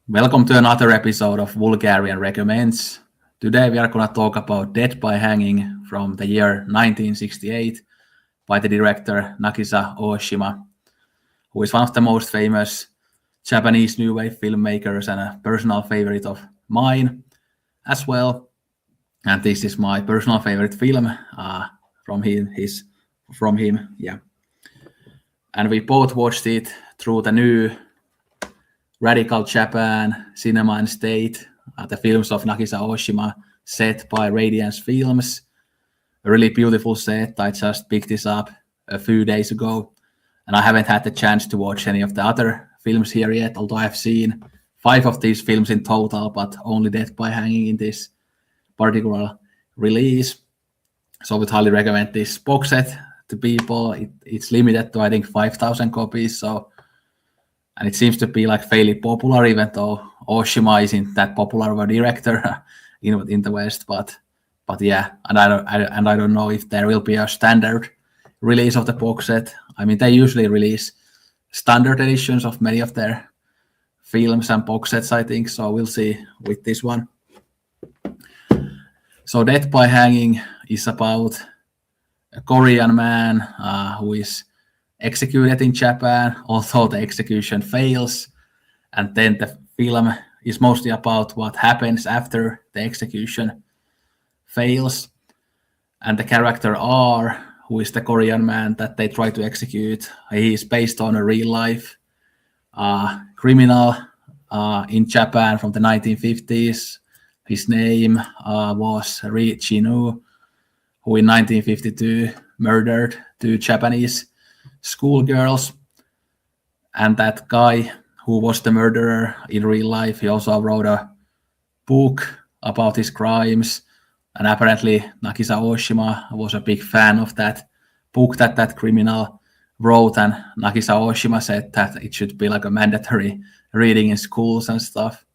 Welcome to another episode of Vulgarian Recommends. Today we are going to talk about Death by Hanging from the year 1968 by the director Nagisa Oshima, who is one of the most famous Japanese new wave filmmakers and a personal favorite of mine as well. And this is my personal favorite film from him. Yeah. And we both watched it through the new Radical Japan, Cinema and State, the films of Nagisa Oshima, set by Radiance Films. A really beautiful set. I just picked this up a few days ago, and I haven't had the chance to watch any of the other films here yet, although I've seen 5 of these films in total, but only Death by Hanging in this particular release. So I would highly recommend this box set to people. It's limited to, I think, 5,000 copies, and it seems to be like fairly popular, even though Oshima isn't that popular of a director in the West. But yeah, and I don't know if there will be a standard release of the box set. I mean, they usually release standard editions of many of their films and box sets, I think. So we'll see with this one. So Death by Hanging is about a Korean man who is executed in Japan, although the execution fails. And then the film is mostly about what happens after the execution fails. And the character R, who is the Korean man that they try to execute, he is based on a real life criminal in Japan from the 1950s. His name was Ri Chinu, who in 1952 murdered 2 Japanese schoolgirls. And that guy who was the murderer in real life, he also wrote a book about his crimes. And apparently Nagisa Oshima was a big fan of that book that criminal wrote. And Nagisa Oshima said that it should be like a mandatory reading in schools and stuff.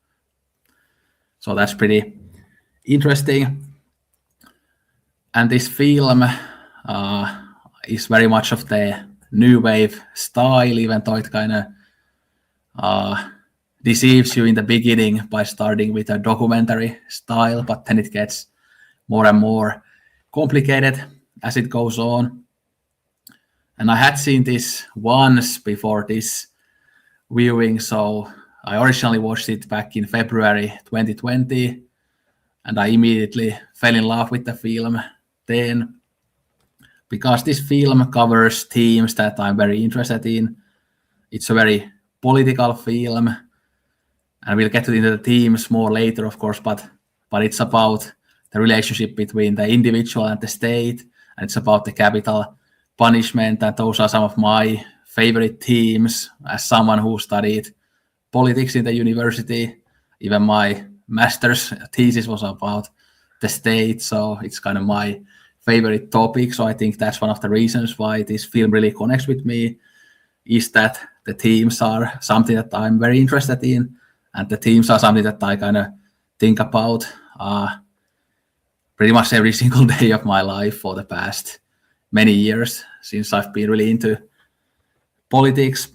So that's pretty interesting. And this film is very much of the new wave style, even though it kind of deceives you in the beginning by starting with a documentary style, but then it gets more and more complicated as it goes on. And I had seen this once before this viewing, so I originally watched it back in February 2020, and I immediately fell in love with the film then, because this film covers themes that I'm very interested in. It's a very political film, and we'll get into the themes more later, of course, but it's about the relationship between the individual and the state, and it's about the capital punishment, and those are some of my favorite themes as someone who studied politics in the university. Even my master's thesis was about the state, so it's kind of my favorite topic. So I think that's one of the reasons why this film really connects with me, is that the themes are something that I'm very interested in, and the themes are something that I kind of think about pretty much every single day of my life for the past many years, since I've been really into politics.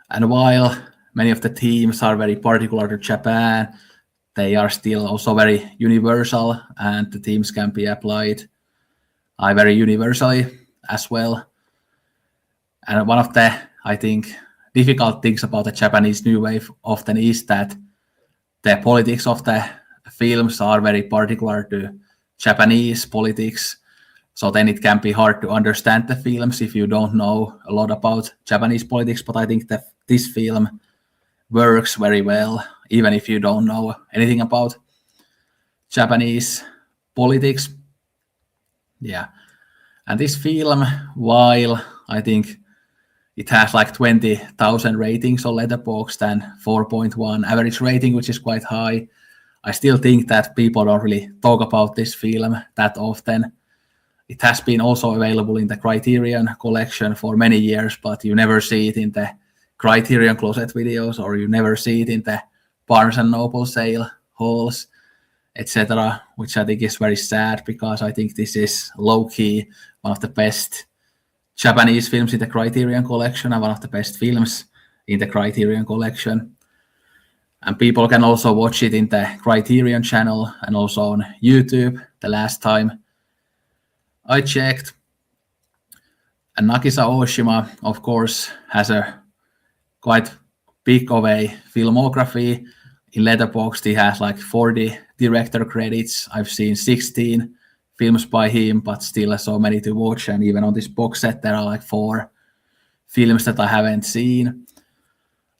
And while many of the themes are very particular to Japan, they are still also very universal, and the themes can be applied very universally as well. And one of the, I think, difficult things about the Japanese new wave often is that the politics of the films are very particular to Japanese politics. So then it can be hard to understand the films if you don't know a lot about Japanese politics. But I think that this film works very well, even if you don't know anything about Japanese politics. Yeah. And this film, while I think it has like 20,000 ratings on Letterboxd and 4.1 average rating, which is quite high, I still think that people don't really talk about this film that often. It has been also available in the Criterion collection for many years, but you never see it in the Criterion closet videos, or you never see it in the Barnes and Noble sale halls, etc., which I think is very sad, because I think this is low-key one of the best Japanese films in the Criterion collection and one of the best films in the Criterion collection. And people can also watch it in the Criterion channel and also on YouTube the last time I checked. And Nagisa Oshima, of course, has a quite big of a filmography. In Letterboxd, he has like 40 director credits. I've seen 16 films by him, but still so many to watch. And even on this box set, there are like 4 films that I haven't seen.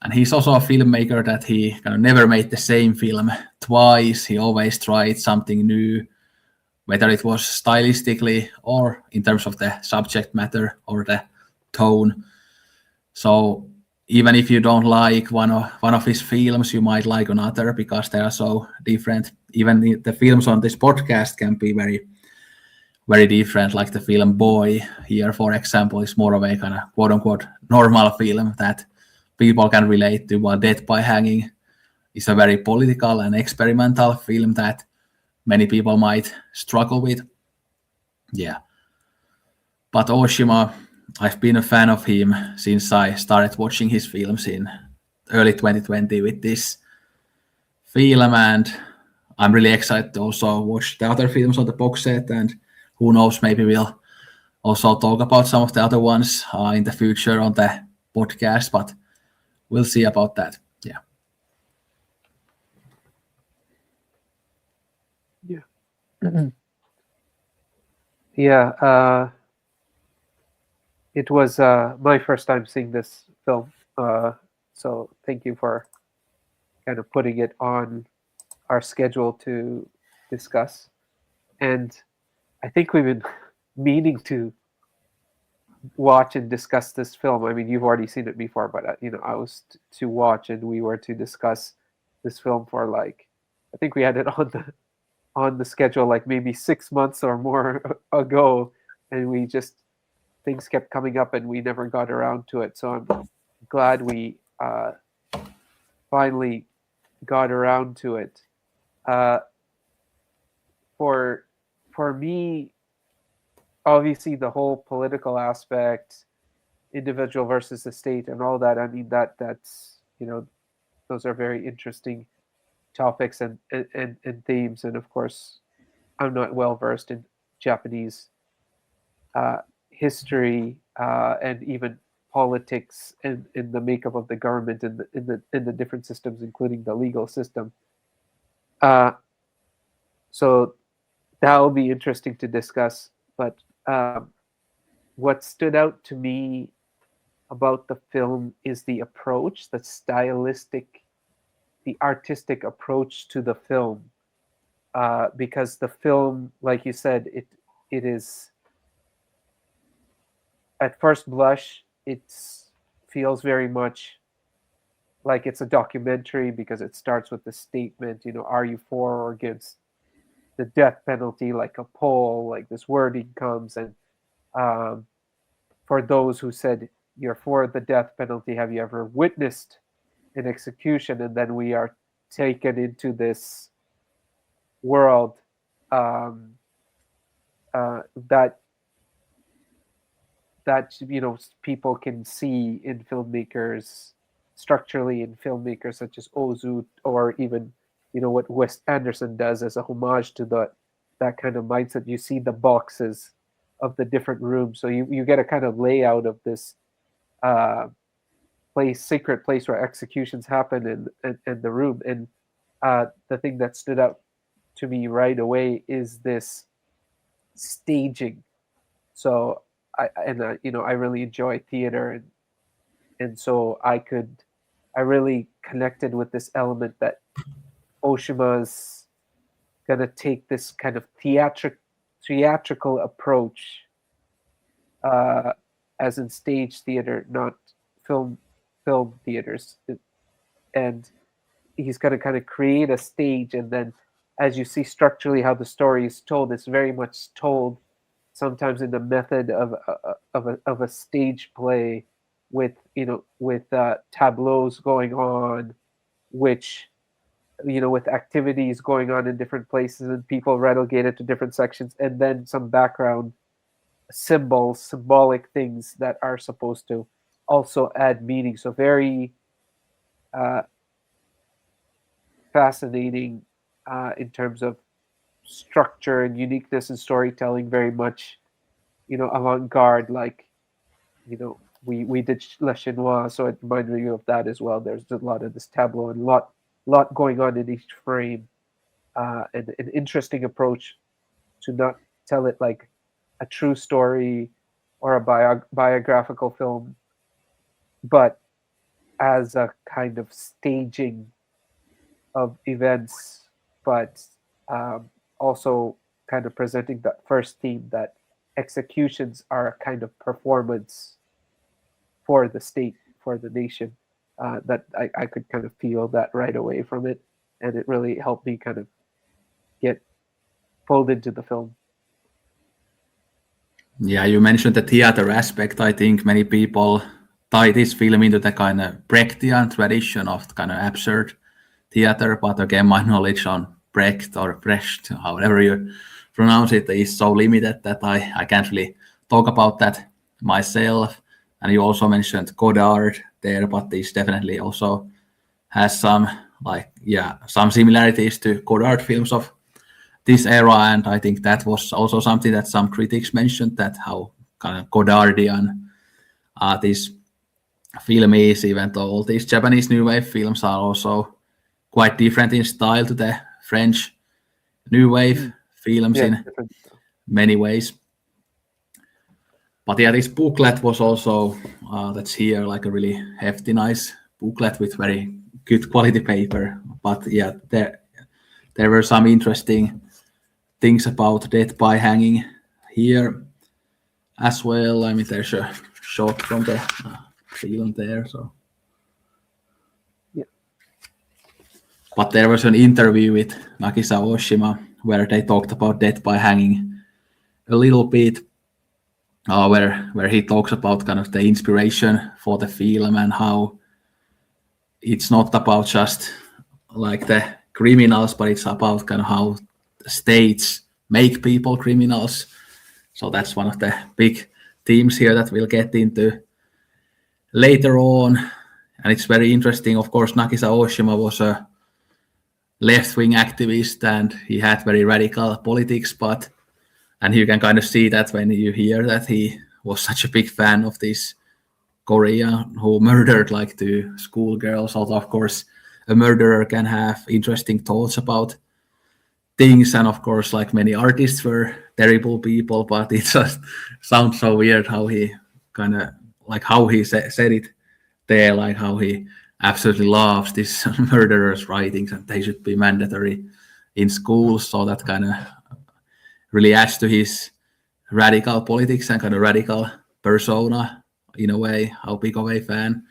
And he's also a filmmaker that he kind of never made the same film twice. He always tried something new, whether it was stylistically or in terms of the subject matter or the tone. So even if you don't like one of his films, you might like another because they are so different. Even the films on this podcast can be very, very different. Like the film Boy here, for example, is more of a kind of quote unquote normal film that people can relate to, while Death by Hanging is a very political and experimental film that many people might struggle with. Yeah. But Oshima, I've been a fan of him since I started watching his films in early 2020 with this film, and I'm really excited to also watch the other films on the box set, and who knows, maybe we'll also talk about some of the other ones in the future on the podcast, but we'll see about that. Yeah. Yeah, it was my first time seeing this film, so thank you for kind of putting it on our schedule to discuss. And I think we've been meaning to watch and discuss this film. I mean, you've already seen it before, but I was to watch, and we were to discuss this film for like, I think we had it on the schedule like maybe 6 months or more ago, and we just things kept coming up and we never got around to it. So I'm glad we finally got around to it. Uh, for for me, obviously, the whole political aspect, individual versus the state, and all that. I mean, that's those are very interesting topics and themes. And of course, I'm not well versed in Japanese uh, history and even politics and in the makeup of the government in the different systems, including the legal system. Uh, so that will be interesting to discuss. But what stood out to me about the film is the approach, the stylistic, the artistic approach to the film. Because the film, like you said, it is at first blush, it feels very much like it's a documentary because it starts with the statement, are you for or against the death penalty, like a poll, like this wording comes. And um, for those who said you're for the death penalty, have you ever witnessed an execution? And then we are taken into this world um, that people can see in filmmakers, structurally in filmmakers such as Ozu, or even what Wes Anderson does as a homage to that kind of mindset. You see the boxes of the different rooms, so you get a kind of layout of this uh, secret place where executions happen in the room. And the thing that stood out to me right away is this staging. So I really enjoy theater, and so I really connected with this element that Oshima's gonna take this kind of theatrical approach, uh, as in stage theater, not film theaters. And he's gonna kind of create a stage, and then as you see structurally how the story is told, it's very much told sometimes in the method of a stage play with tableaus going on, which with activities going on in different places and people relegated to different sections, and then some background symbolic things that are supposed to also add meaning. So very uh, fascinating in terms of structure and uniqueness and storytelling. Very much, avant-garde. Like, we did Le Chinois, so it reminded me of that as well. There's a lot of this tableau and lot going on in each frame, and an interesting approach to not tell it like a true story or a biographical film, but as a kind of staging of events, but also kind of presenting that first theme that executions are a kind of performance for the state, for the nation. That I could kind of feel that right away from it, and it really helped me kind of get pulled into the film. Yeah, you mentioned the theater aspect. I think many people tie this film into the kind of Brechtian tradition of kind of absurd theater, but again, my knowledge on Brecht or Brecht, however you pronounce it, is so limited that I can't really talk about that myself. And you also mentioned Godard there, but this definitely also has some some similarities to Godard films of this era, and I think that was also something that some critics mentioned, that how kind of Godardian this film is, even though all these Japanese New Wave films are also quite different in style to the French New Wave films Yeah, in different. many ways. But yeah, this booklet was also, that's here, like a really hefty, nice booklet with very good quality paper. But yeah, there were some interesting things about death by hanging here as well. I mean, there's a shot from the film there. So, Yeah. but there was an interview with Nagisa Oshima where they talked about death by hanging a little bit, where he talks about kind of the inspiration for the film and how it's not about just like the criminals, but it's about kind of how the states make people criminals. So that's one of the big themes here that we'll get into later on. And it's very interesting. Of course, Nagisa Oshima was a left-wing activist and he had very radical politics, and you can kind of see that when you hear that he was such a big fan of this Korean who murdered like two schoolgirls. Although, of course, a murderer can have interesting thoughts about things, and of course, like many artists were terrible people, but it just sounds so weird how he kind of like how he said it there, like how he absolutely loves these murderers' writings and they should be mandatory in schools. So that kind of really adds to his radical politics and kind of radical persona in a way, how big of a fan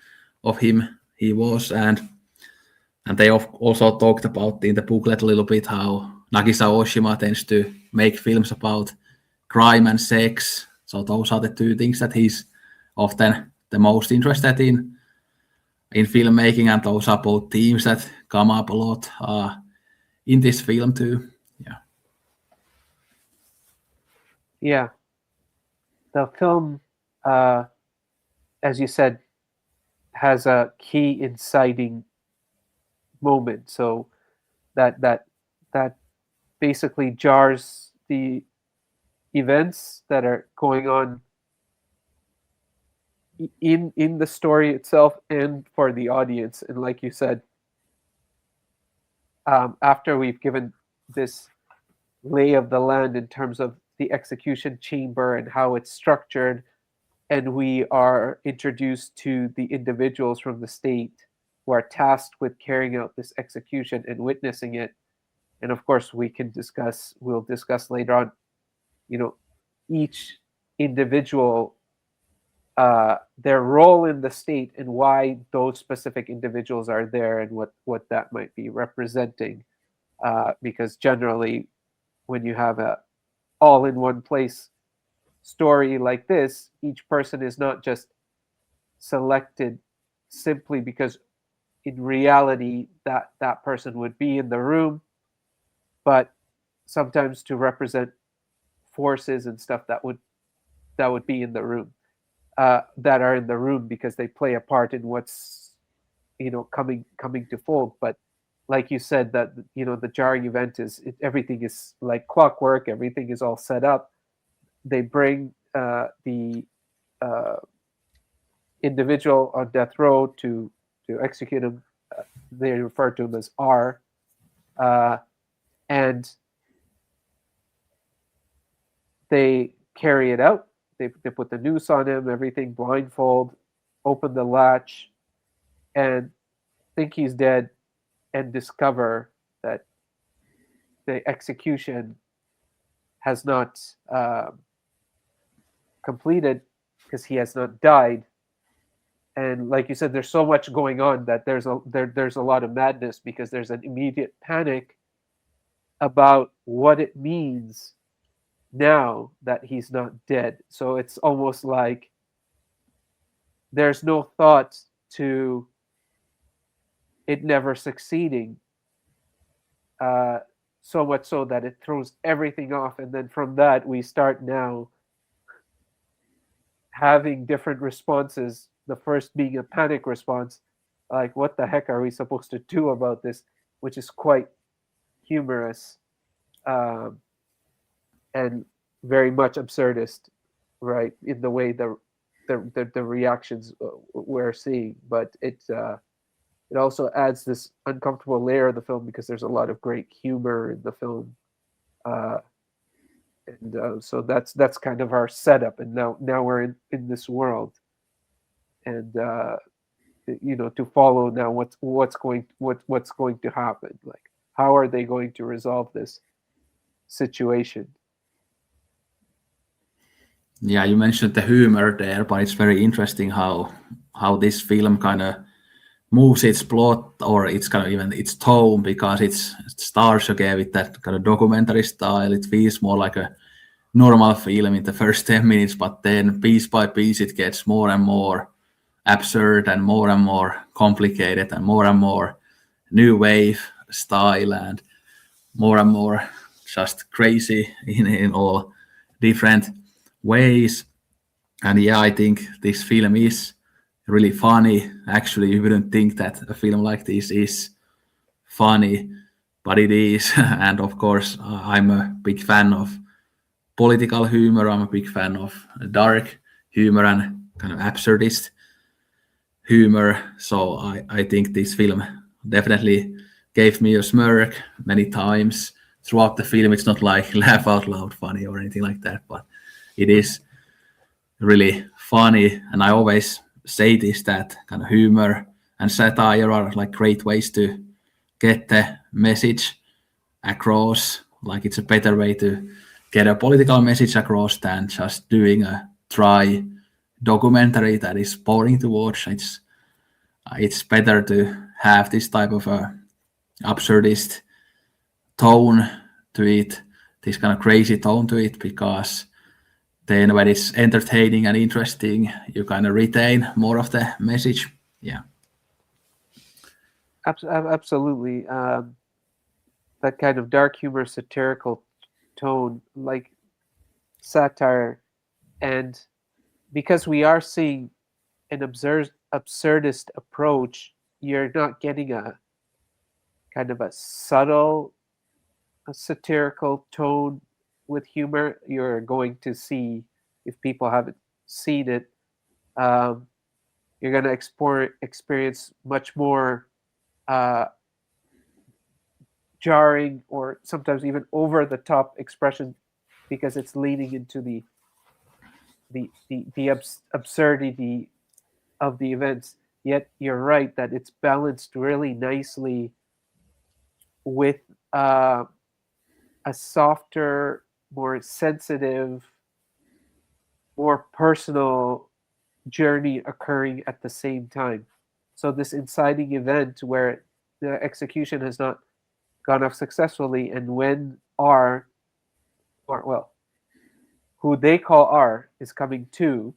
of him he was. And they also talked about in the booklet a little bit how Nagisa Oshima tends to make films about crime and sex. So those are the two things that he's often the most interested in filmmaking, and those are both themes that come up a lot in this film too. Yeah. Yeah. The film, uh, as you said, has a key inciting moment. So that basically jars the events that are going on in the story itself and for the audience. And like you said, after we've given this lay of the land in terms of the execution chamber and how it's structured, and we are introduced to the individuals from the state who are tasked with carrying out this execution and witnessing it. And of course, we'll discuss later on, each individual, their role in the state and why those specific individuals are there and what that might be representing. Because generally, when you have a all in one place story like this, each person is not just selected simply because in reality that person would be in the room, but sometimes to represent forces and stuff that would be in the room, that are in the room because they play a part in what's coming to fold. But like you said, that the jarring event is everything is like clockwork, everything is all set up. They bring the uh, individual on death row to execute him. They refer to him as R, and they carry it out. They put the noose on him, everything, blindfold, open the latch, and think he's dead, and discover that the execution has not completed because he has not died. And like you said, there's so much going on that there's a lot of madness, because there's an immediate panic about what it means now that he's not dead. So it's almost like there's no thought to it never succeeding, uh, so much so that it throws everything off. And then from that, we start now having different responses. The first being a panic response, like, what the heck are we supposed to do about this? Which is quite humorous, um, and very much absurdist, right? In the way the reactions we're seeing, but it also adds this uncomfortable layer of the film, because there's a lot of great humor in the film, uh, and so that's kind of our setup. And now we're in this world, and to follow now what's going to happen. Like, how are they going to resolve this situation? Yeah, you mentioned the humor there, but it's very interesting how this film kind of moves its plot, or it's kind of even its tone, because it starts again with that kind of documentary style. It feels more like a normal film in the first 10 minutes, but then piece by piece it gets more and more absurd and more complicated and more new wave style and more just crazy in all different ways. And yeah, I think this film is really funny. Actually, you wouldn't think that a film like this is funny, but it is. And of course, I'm a big fan of political humor. I'm a big fan of dark humor and kind of absurdist humor. So I think this film definitely gave me a smirk many times throughout the film. It's not like laugh out loud funny or anything like that, but it is really funny. And I always say this, that kind of humor and satire are like great ways to get the message across. Like, it's a better way to get a political message across than just doing a dry documentary that is boring to watch. It's better to have this type of absurdist tone to it, this kind of crazy tone to it, because then when it's entertaining and interesting, you kind of retain more of the message. Yeah. Absolutely. That kind of dark humor, satirical tone, like satire, and because we are seeing an absurdist approach, you're not getting a kind of a subtle, a satirical tone with humor. You're going to see, if people haven't seen it, um, you're going to experience much more uh, jarring, or sometimes even over the top expression, because it's leaning into the absurdity of the events. Yet you're right that it's balanced really nicely with uh, a softer, more sensitive, more personal journey occurring at the same time. So this inciting event where the execution has not gone off successfully, and when R, or well, who they call R, is coming to,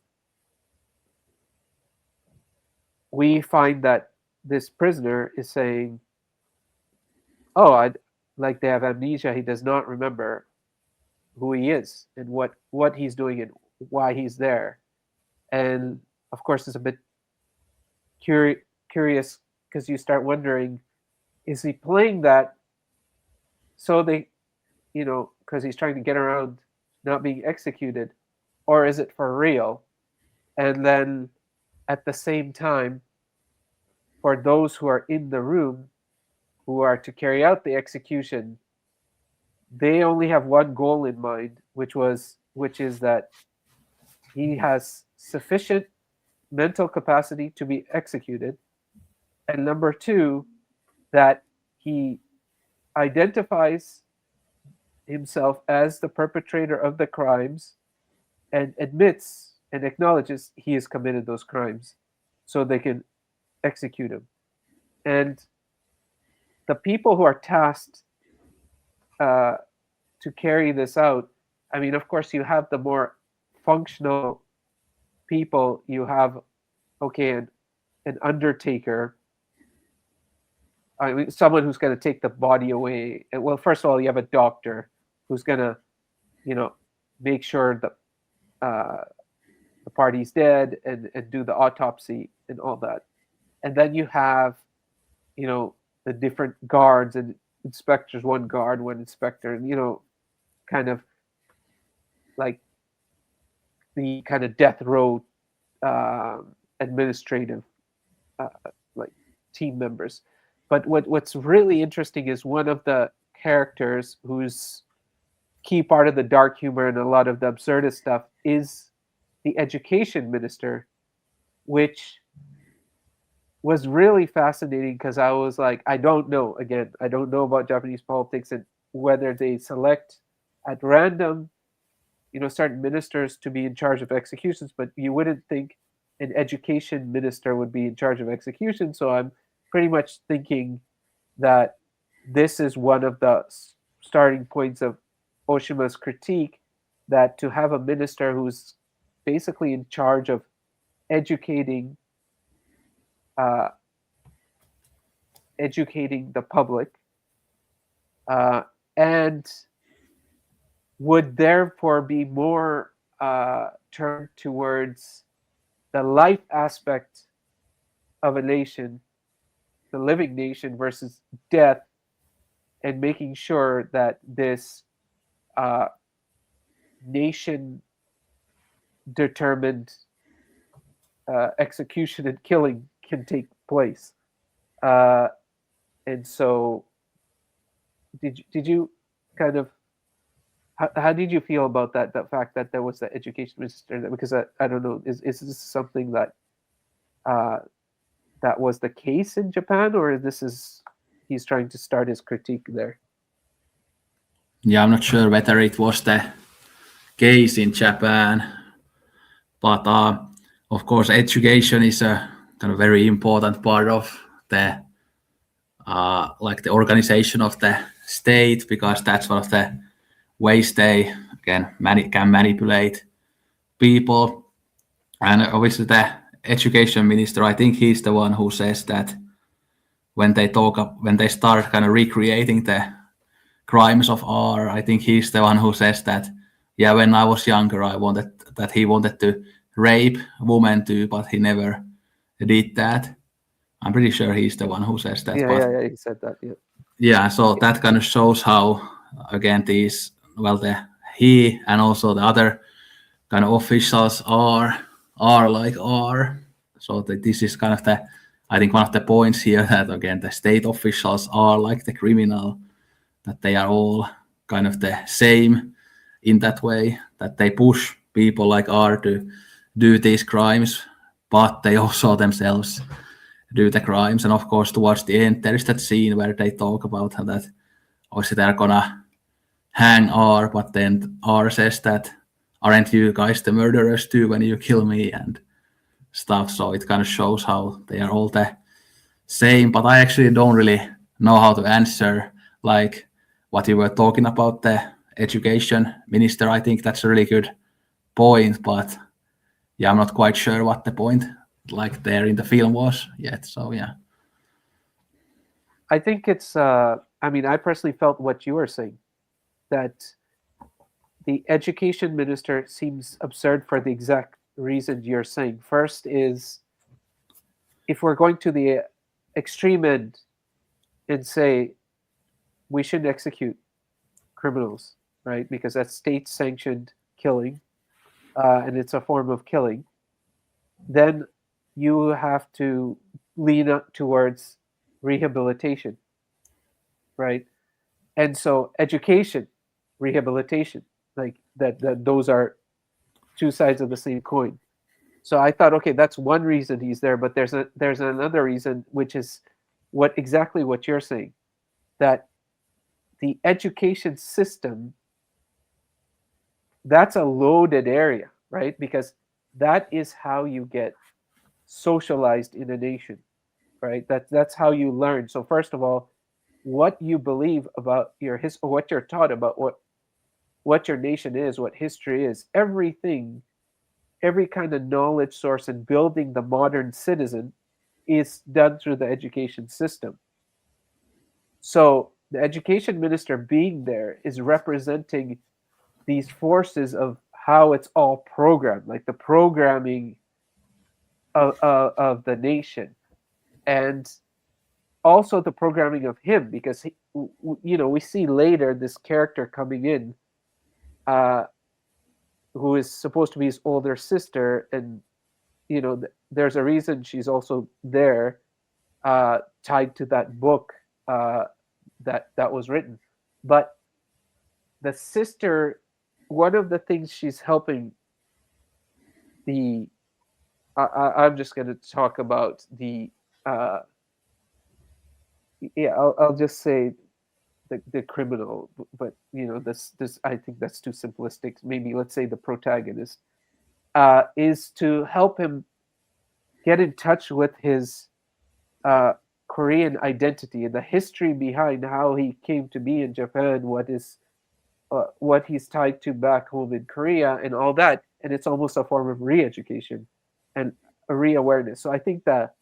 we find that this prisoner is saying, "Oh, I like they have amnesia. He does not remember who he is and what he's doing and why he's there." And of course, it's a bit curious, because you start wondering, is he playing that so they, because he's trying to get around not being executed, or is it for real? And then at the same time, for those who are in the room who are to carry out the execution, they only have one goal in mind, which is that he has sufficient mental capacity to be executed, and number two, that he identifies himself as the perpetrator of the crimes and admits and acknowledges he has committed those crimes so they can execute him. And the people who are tasked uh, to carry this out, I mean, of course, you have the more functional people. You have, okay, an undertaker. I mean, someone who's going to take the body away. Well, first of all, you have a doctor who's going to, you know, make sure that the party's dead and do the autopsy and all that. And then you have, the different guards and inspectors, one guard, one inspector, and, kind of like the kind of death row administrative uh, like team members. But what's really interesting is one of the characters who's key part of the dark humor and a lot of the absurdist stuff is the education minister, which was really fascinating because I was like, I don't know. Again, I don't know about Japanese politics and whether they select at random, certain ministers to be in charge of executions, but you wouldn't think an education minister would be in charge of execution. So I'm pretty much thinking that this is one of the starting points of Oshima's critique, that to have a minister who's basically in charge of educating uh, educating the public uh, and would therefore be more turned towards the life aspect of a nation, the living nation, versus death, and making sure that this uh, nation determined execution and killing can take place. Uh, and so, did you kind of how did you feel about that? The fact that there was the education minister, because I don't know, is this something that uh, that was the case in Japan, or this is he's trying to start his critique there? Yeah, I'm not sure whether it was the case in Japan, but of course, education is a kind of very important part of the like the organization of the state, because that's one of the ways they can manipulate people. And obviously, the education minister, I think he's the one who says that when they start kind of recreating the crimes of R, I think he's the one who says that, yeah, when I was younger, he wanted to rape women too, but he never did that. I'm pretty sure he's the one who says that. But Yeah, he said that. Yeah. yeah, so that kind of shows how, again, he and also the other kind of officials are like are. So this is kind of I think one of the points here, that again the state officials are like the criminal, that they are all kind of the same in that way, that they push people like R to do these crimes, but they also themselves do the crimes. And of course, towards the end, there is that scene where they talk about how that obviously they're gonna hang R, but then R says that, aren't you guys the murderers too when you kill me and stuff? So it kind of shows how they are all the same. But I actually don't really know how to answer like what you were talking about, the education minister. I think that's a really good point, but yeah, I'm not quite sure what the point like there in the film was yet. So yeah. I think it's. I mean, I personally felt what you were saying, that the education minister seems absurd for the exact reason you're saying. First is, if we're going to the extreme end, and say we shouldn't execute criminals, right? Because that's state-sanctioned killing, and it's a form of killing. Then you have to lean up towards rehabilitation, right? And so education, rehabilitation, like that those are two sides of the same coin. So I thought, okay, that's one reason he's there, but there's another reason, which is exactly what you're saying, that the education system, that's a loaded area, right? Because that is how you get socialized in a nation, right? That's how you learn. So first of all, what you believe about your what you're taught about what your nation is, what history is, everything, every kind of knowledge source in building the modern citizen is done through the education system. So the education minister being there is representing these forces of how it's all programmed, like the programming of the nation, and also the programming of him, because we see later this character coming in, uh, who is supposed to be his older sister, and there's a reason she's also there, tied to that book, that was written. But the sister, one of the things she's helping the I'm just going to talk about uh, yeah, I'll just say the criminal, but this I think that's too simplistic. Maybe let's say the protagonist, is to help him get in touch with his uh, Korean identity and the history behind how he came to be in Japan, what he's tied to back home in Korea, and all that. And it's almost a form of re-education and a re-awareness. So I think that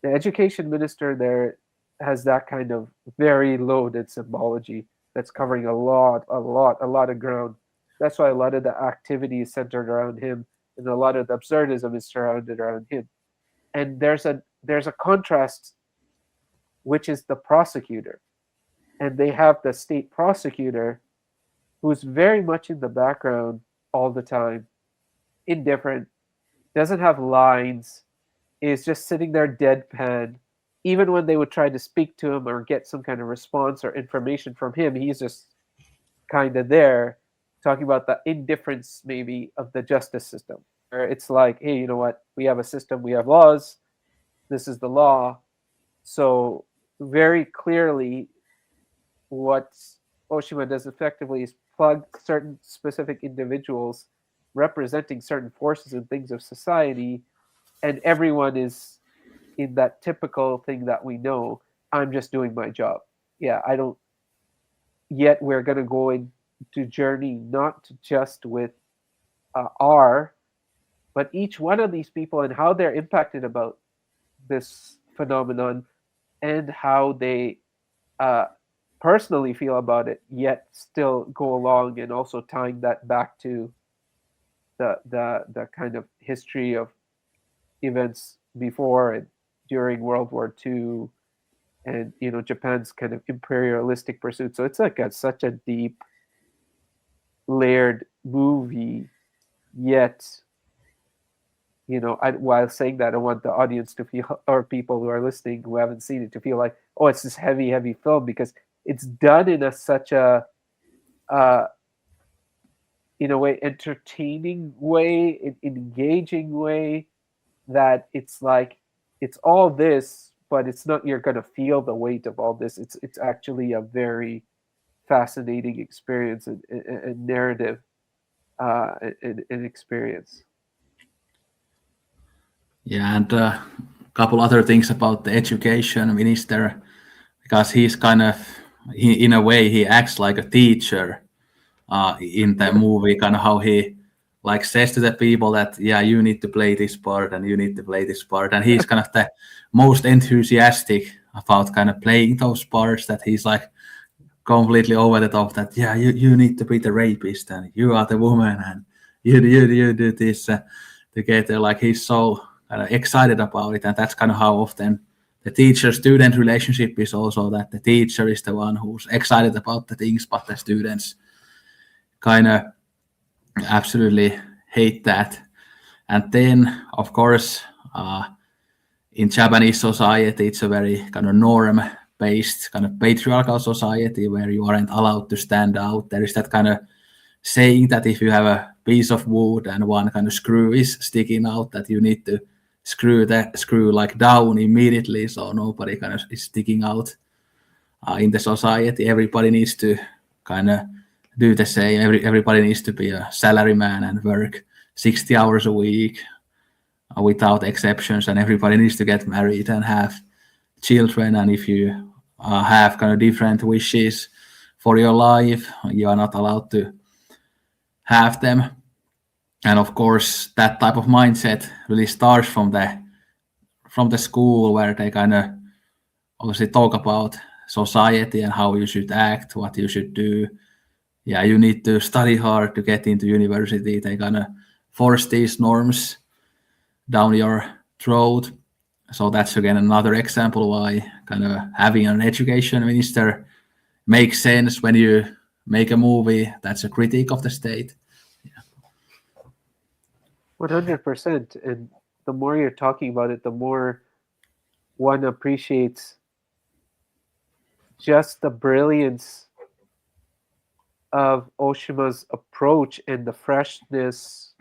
the education minister there has that kind of very loaded symbology that's covering a lot of ground. That's why a lot of the activity is centered around him, and a lot of the absurdism is surrounded around him. And there's a contrast, which is the prosecutor, and they have the state prosecutor who's very much in the background all the time, indifferent, doesn't have lines, is just sitting there deadpan. Even when they would try to speak to him or get some kind of response or information from him, he's just kind of there talking about the indifference maybe of the justice system. Where it's like, hey, you know what? We have a system, we have laws, this is the law. So very clearly what Oshima does effectively is plug certain specific individuals representing certain forces and things of society, and everyone is in that typical thing that we know. I'm just doing my job. Yeah, I don't. Yet we're going to go into journey not just with R, but each one of these people and how they're impacted about this phenomenon, and how they uh, personally feel about it, yet still go along, and also tying that back to the kind of history of events before and during World War II, and Japan's kind of imperialistic pursuit. So it's like such a deep, layered movie. Yet, while saying that, I want the audience to feel, or people who are listening who haven't seen it, to feel like, oh, it's this heavy, heavy film, because it's done in such a uh, in a way entertaining way, an engaging way, that it's like it's all this, but it's not, you're going to feel the weight of all this. It's actually a very fascinating experience, and narrative, and experience. Yeah, and a couple other things about the education minister, because he's kind of, in a way, he acts like a teacher in the movie, kind of how he like says to the people that, yeah, you need to play this part and you need to play this part, and he's kind of the most enthusiastic about kind of playing those parts, that he's like completely over the top, that, yeah, you need to be the rapist and you are the woman and you do this together. Like he's so kind of excited about it, and that's kind of how often the teacher-student relationship is also that the teacher is the one who's excited about the things, but the students kind of absolutely hate that. And then, of course, in Japanese society, it's a very kind of norm-based, kind of patriarchal society where you aren't allowed to stand out. There is that kind of saying that if you have a piece of wood and one kind of screw is sticking out, that you need to screw that screw like down immediately, so nobody kind of is sticking out in the society. Everybody needs to kind of do the same. Everybody needs to be a salaryman and work 60 hours a week without exceptions, and everybody needs to get married and have children. And if you have kind of different wishes for your life, you are not allowed to have them. And of course, that type of mindset really starts from the school, where they kind of obviously talk about society and how you should act, what you should do. Yeah, you need to study hard to get into university. They kind of force these norms down your throat. So that's again another example why kind of having an education minister makes sense when you make a movie that's a critique of the state. 100%. And the more you're talking about it, the more one appreciates just the brilliance of Oshima's approach and the freshness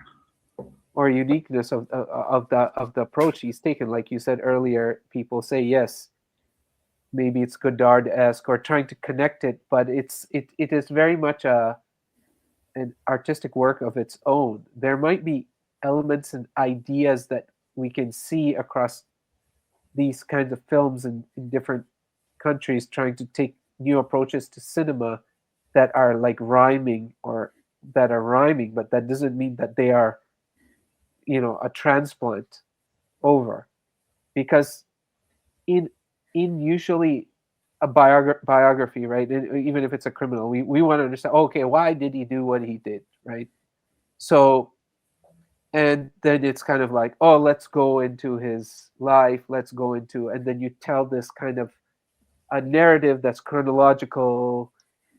or uniqueness of the approach he's taken. Like you said earlier, people say yes, maybe it's Godard-esque or trying to connect it, but it is very much an artistic work of its own. There might be elements and ideas that we can see across these kinds of films in different countries trying to take new approaches to cinema that are like rhyming or that are rhyming, but that doesn't mean that they are, a transplant over. Because in usually a biography, right? Even if it's a criminal, we want to understand, okay, why did he do what he did, right? So, and then it's kind of like, oh, let's go into his life, and then you tell this kind of a narrative that's chronological,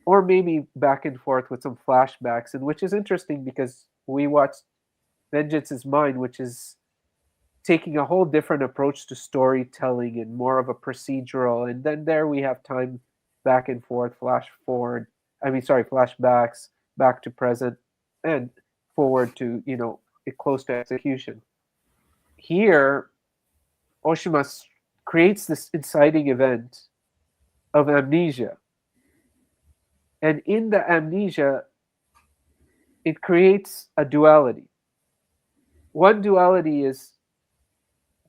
or maybe back and forth with some flashbacks, and which is interesting because we watched Vengeance is Mine, which is taking a whole different approach to storytelling and more of a procedural. And then there we have time back and forth, flashbacks, back to present, and forward to, close to execution. Here, Oshima creates this inciting event of amnesia. And in the amnesia, it creates a duality. One duality is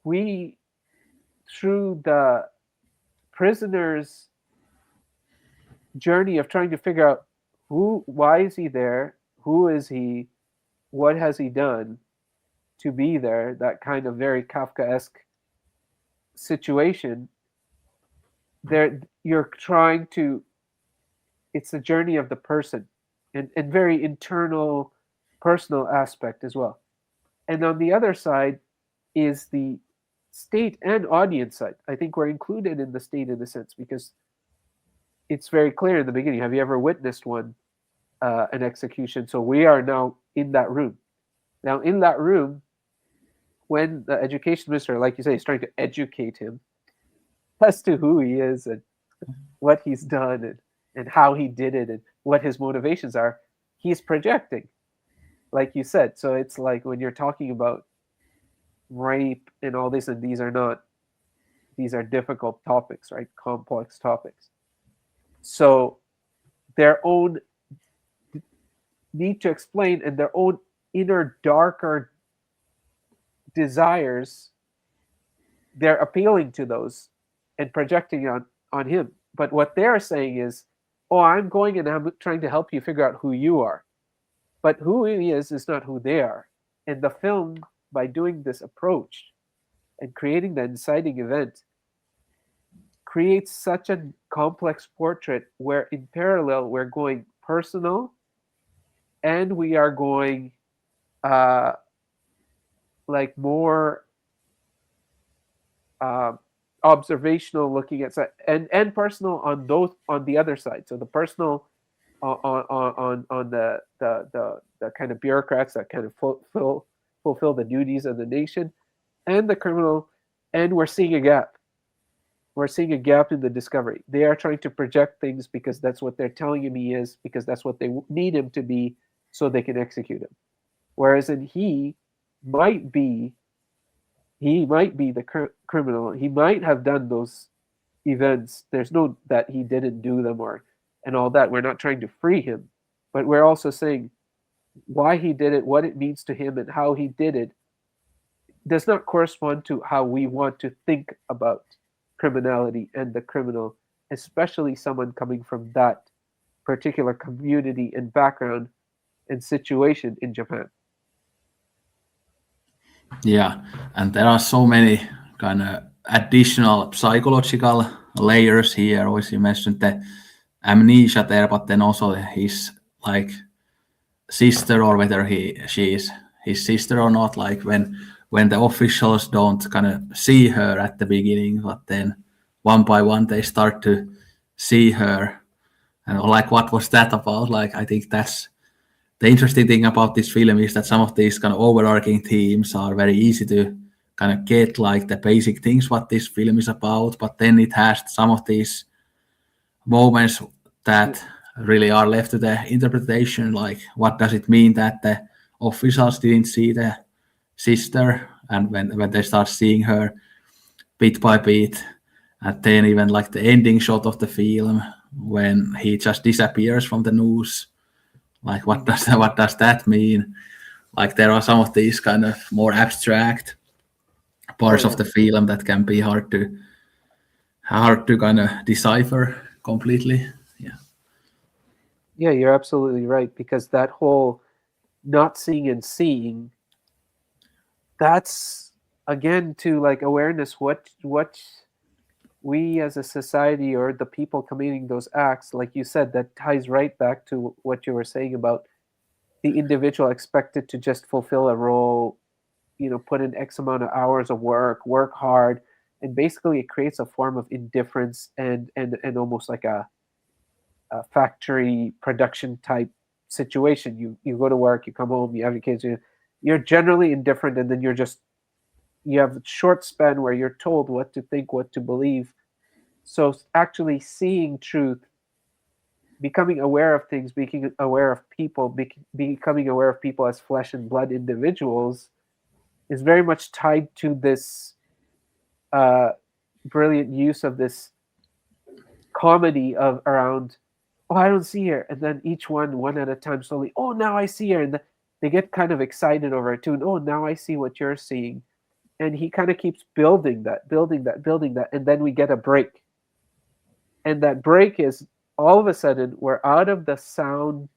we, through the prisoner's journey of trying to figure out why is he there, who is he, what has he done to be there, that kind of very Kafkaesque situation, there you're trying to, it's the journey of the person and very internal personal aspect as well. And on the other side is the state and audience side. I think we're included in the state in a sense because it's very clear in the beginning. Have you ever witnessed an execution? So we are now in that room. Now in that room, when the education minister, like you say, is trying to educate him as to who he is and what he's done and how he did it and what his motivations are, he's projecting, like you said. So it's like when you're talking about rape and all this, and these are difficult topics, right? Complex topics. So their own need to explain and their own inner darker desires, they're appealing to those and projecting on him. But what they're saying is, oh, I'm going and I'm trying to help you figure out who you are. But who he is not who they are. And the film, by doing this approach and creating the inciting event, creates such a complex portrait where in parallel we're going personal and we are going like more observational, looking at and personal on the other side. So the personal on the kind of bureaucrats that kind of fulfill the duties of the nation, and the criminal, and we're seeing a gap. We're seeing a gap in the discovery. They are trying to project things because that's what they're telling him he is, because that's what they need him to be, so they can execute him. Whereas in might be he might be the criminal. He might have done those events. There's no that he didn't do them or and all that. We're not trying to free him, but we're also saying why he did it, what it means to him, and how he did it does not correspond to how we want to think about criminality and the criminal, especially someone coming from that particular community and background and situation in Japan. Yeah, and there are so many kind of additional psychological layers here. Always you mentioned the amnesia there, but then also his like sister, or whether she is his sister or not. Like when the officials don't kind of see her at the beginning, but then one by one they start to see her, and like what was that about? Like I think that's the interesting thing about this film is that some of these kind of overarching themes are very easy to kind of get, like the basic things what this film is about, but then it has some of these moments that really are left to the interpretation, like what does it mean that the officials didn't see the sister, and when they start seeing her bit by bit, and then even like the ending shot of the film when he just disappears from the news, like what does that mean? Like there are some of these kind of more abstract parts of the film that can be hard to kind of decipher completely. Yeah, you're absolutely right, because that whole not seeing and seeing, that's again to like awareness, what we as a society or the people committing those acts, like you said, that ties right back to what you were saying about the individual expected to just fulfill a role, put in X amount of hours of work hard, and basically it creates a form of indifference and almost like a factory production type situation. You go to work, you come home, you have your kids, you're generally indifferent, and then you have a short span where you're told what to think, what to believe. So actually seeing truth, becoming aware of things, becoming aware of people, becoming aware of people as flesh and blood individuals is very much tied to this brilliant use of this comedy of around, oh, I don't see her, and then each one at a time, slowly, oh, now I see her, and they get kind of excited over it too, and oh, now I see what you're seeing, and he kind of keeps building that, and then we get a break, and that break is all of a sudden we're out of the sound,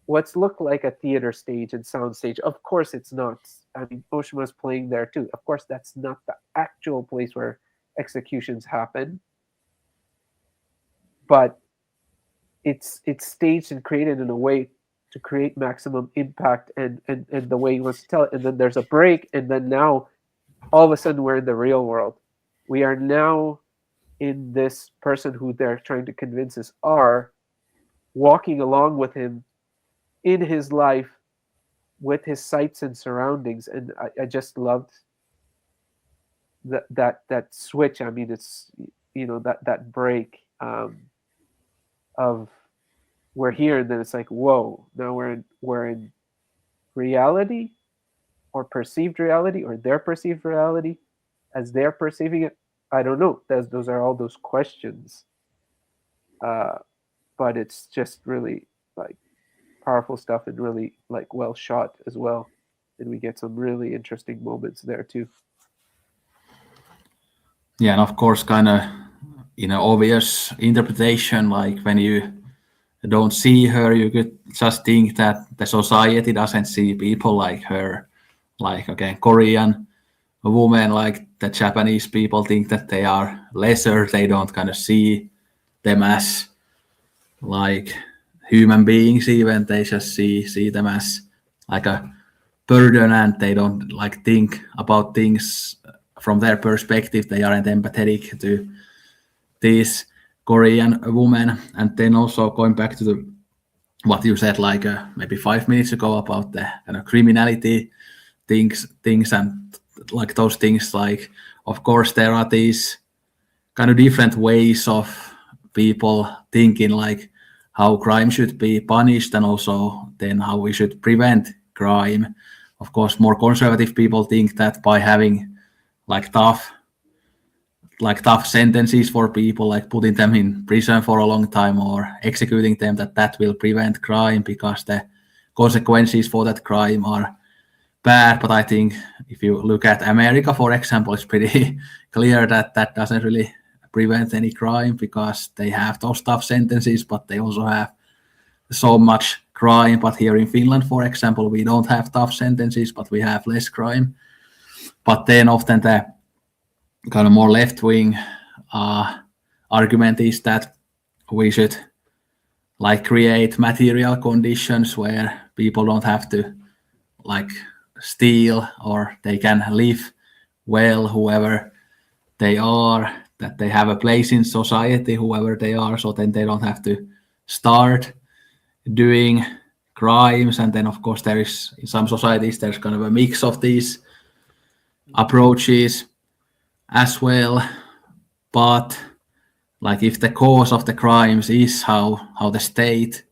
what's looked like a theater stage and sound stage. Of course it's not. I mean, Oshima's playing there too. Of course that's not the actual place where executions happen, but it's staged and created in a way to create maximum impact and the way he wants to tell it. And then there's a break, and then now all of a sudden we're in the real world. We are now in this person who they're trying to convince is R, walking along with him in his life with his sights and surroundings. And I just loved that switch. I mean, it's that break of we're here, and then it's like, whoa, now we're in reality, or perceived reality, or their perceived reality as they're perceiving it. I don't know. Those are all those questions. But it's just really like powerful stuff, and really like well shot as well. And we get some really interesting moments there too. Yeah, and of course, kind of obvious interpretation. Like when you don't see her, you could just think that the society doesn't see people like her, like again Korean women, like the Japanese people think that they are lesser. They don't kind of see them as like human beings, even they just see them as like a burden, and they don't like think about things from their perspective, they aren't empathetic to these Korean women. And then also going back to the what you said like maybe 5 minutes ago about the kind of criminality things and like those things, like of course there are these kind of different ways of people thinking like how crime should be punished and also then how we should prevent crime. Of course, more conservative people think that by having like tough sentences for people, like putting them in prison for a long time or executing them, that will prevent crime because the consequences for that crime are bad. But I think if you look at America, for example, it's pretty clear that that doesn't really prevent any crime because they have those tough sentences, but they also have so much crime. But here in Finland, for example, we don't have tough sentences, but we have less crime. But then often the kind of more left-wing argument is that we should like create material conditions where people don't have to like steal or they can live well, whoever they are, that they have a place in society, whoever they are, so then they don't have to start doing crimes. And then of course there is in some societies there's kind of a mix of these approaches as well. But like if the cause of the crimes is how the state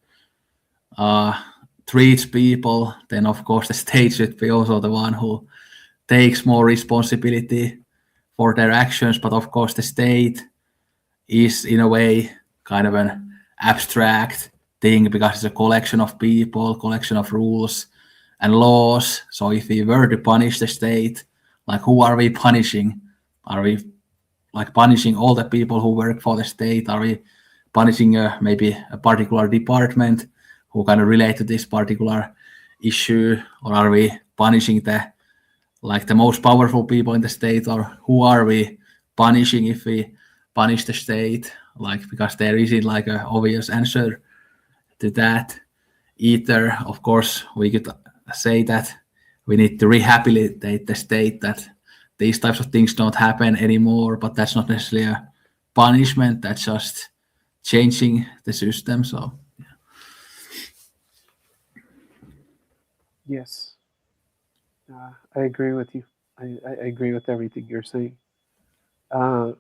treats people, then of course the state should be also the one who takes more responsibility for their actions. But of course the state is in a way kind of an abstract thing because it's a collection of people, collection of rules and laws. So if we were to punish the state, like who are we punishing? Are we like punishing all the people who work for the state? Are we punishing maybe a particular department who kind of relate to this particular issue, or are we punishing the most powerful people in the state, or who are we punishing if we punish the state? Like because there isn't like an obvious answer to that either. Of course, we could say that we need to rehabilitate the state, that these types of things don't happen anymore, but that's not necessarily a punishment, that's just changing the system. So Yes, I agree with you. I agree with everything you're saying. Uh,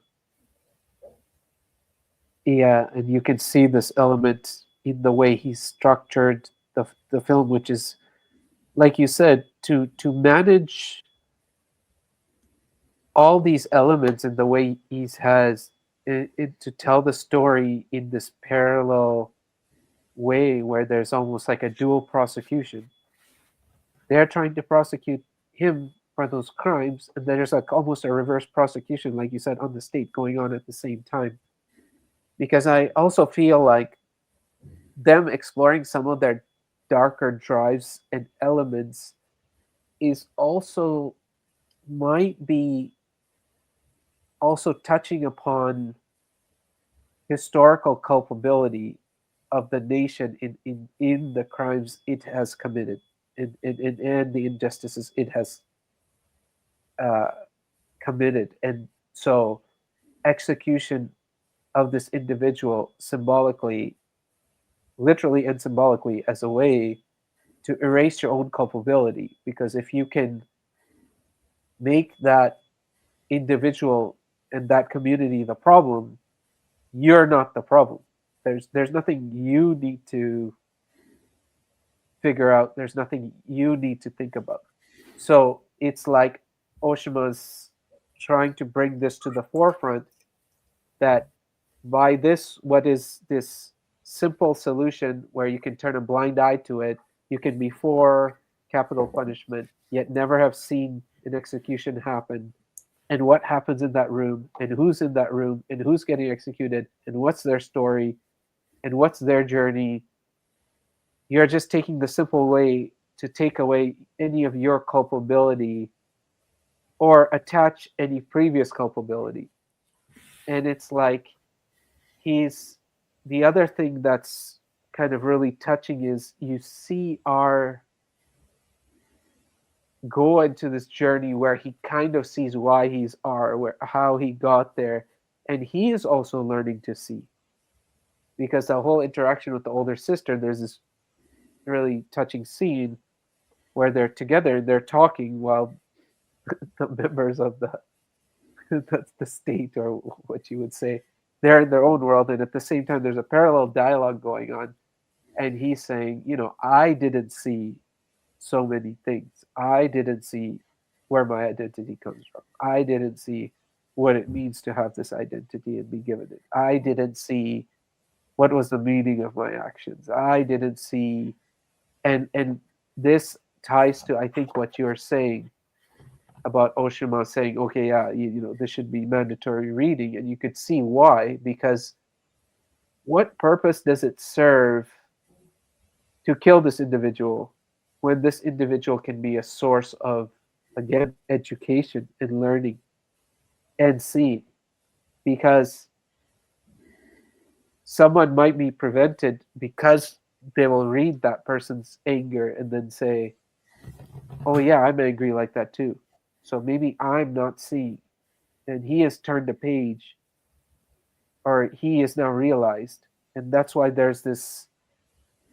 yeah, and you can see this element in the way he structured the film, which is, like you said, to manage all these elements in the way he has to tell the story in this parallel way where there's almost like a dual prosecution. They're trying to prosecute him for those crimes, and there's like almost a reverse prosecution, like you said, on the state going on at the same time. Because I also feel like them exploring some of their darker drives and elements is also might be also touching upon historical culpability of the nation in the crimes it has committed and the injustices it has uh, committed. And so execution of this individual symbolically, literally and symbolically, as a way to erase your own culpability. Because if you can make that individual and that community the problem, you're not the problem. There's nothing you need to figure out. There's nothing you need to think about. So it's like Oshima's trying to bring this to the forefront that by this, what is this simple solution where you can turn a blind eye to it, you can be for capital punishment, yet never have seen an execution happen, and what happens in that room, and who's in that room, and who's getting executed, and what's their story, and what's their journey. You're just taking the simple way to take away any of your culpability or attach any previous culpability. And it's like he's the other thing that's kind of really touching is you see our go into this journey where he kind of sees why he's R, where how he got there, and he is also learning to see, because the whole interaction with the older sister, there's this really touching scene where they're together, they're talking while the members of the the state, or what you would say, they're in their own world, and at the same time there's a parallel dialogue going on, and he's saying, I didn't see so many things. I didn't see where my identity comes from. I didn't see what it means to have this identity and be given it. I didn't see what was the meaning of my actions. I didn't see, and this ties to, I think, what you're saying about Oshima saying, okay, yeah, this should be mandatory reading, and you could see why, because what purpose does it serve to kill this individual when this individual can be a source of, again, education and learning and seeing? Because someone might be prevented because they will read that person's anger and then say, oh yeah, I'm angry like that too, so maybe I'm not seeing. And he has turned a page, or he is now realized, and that's why there's this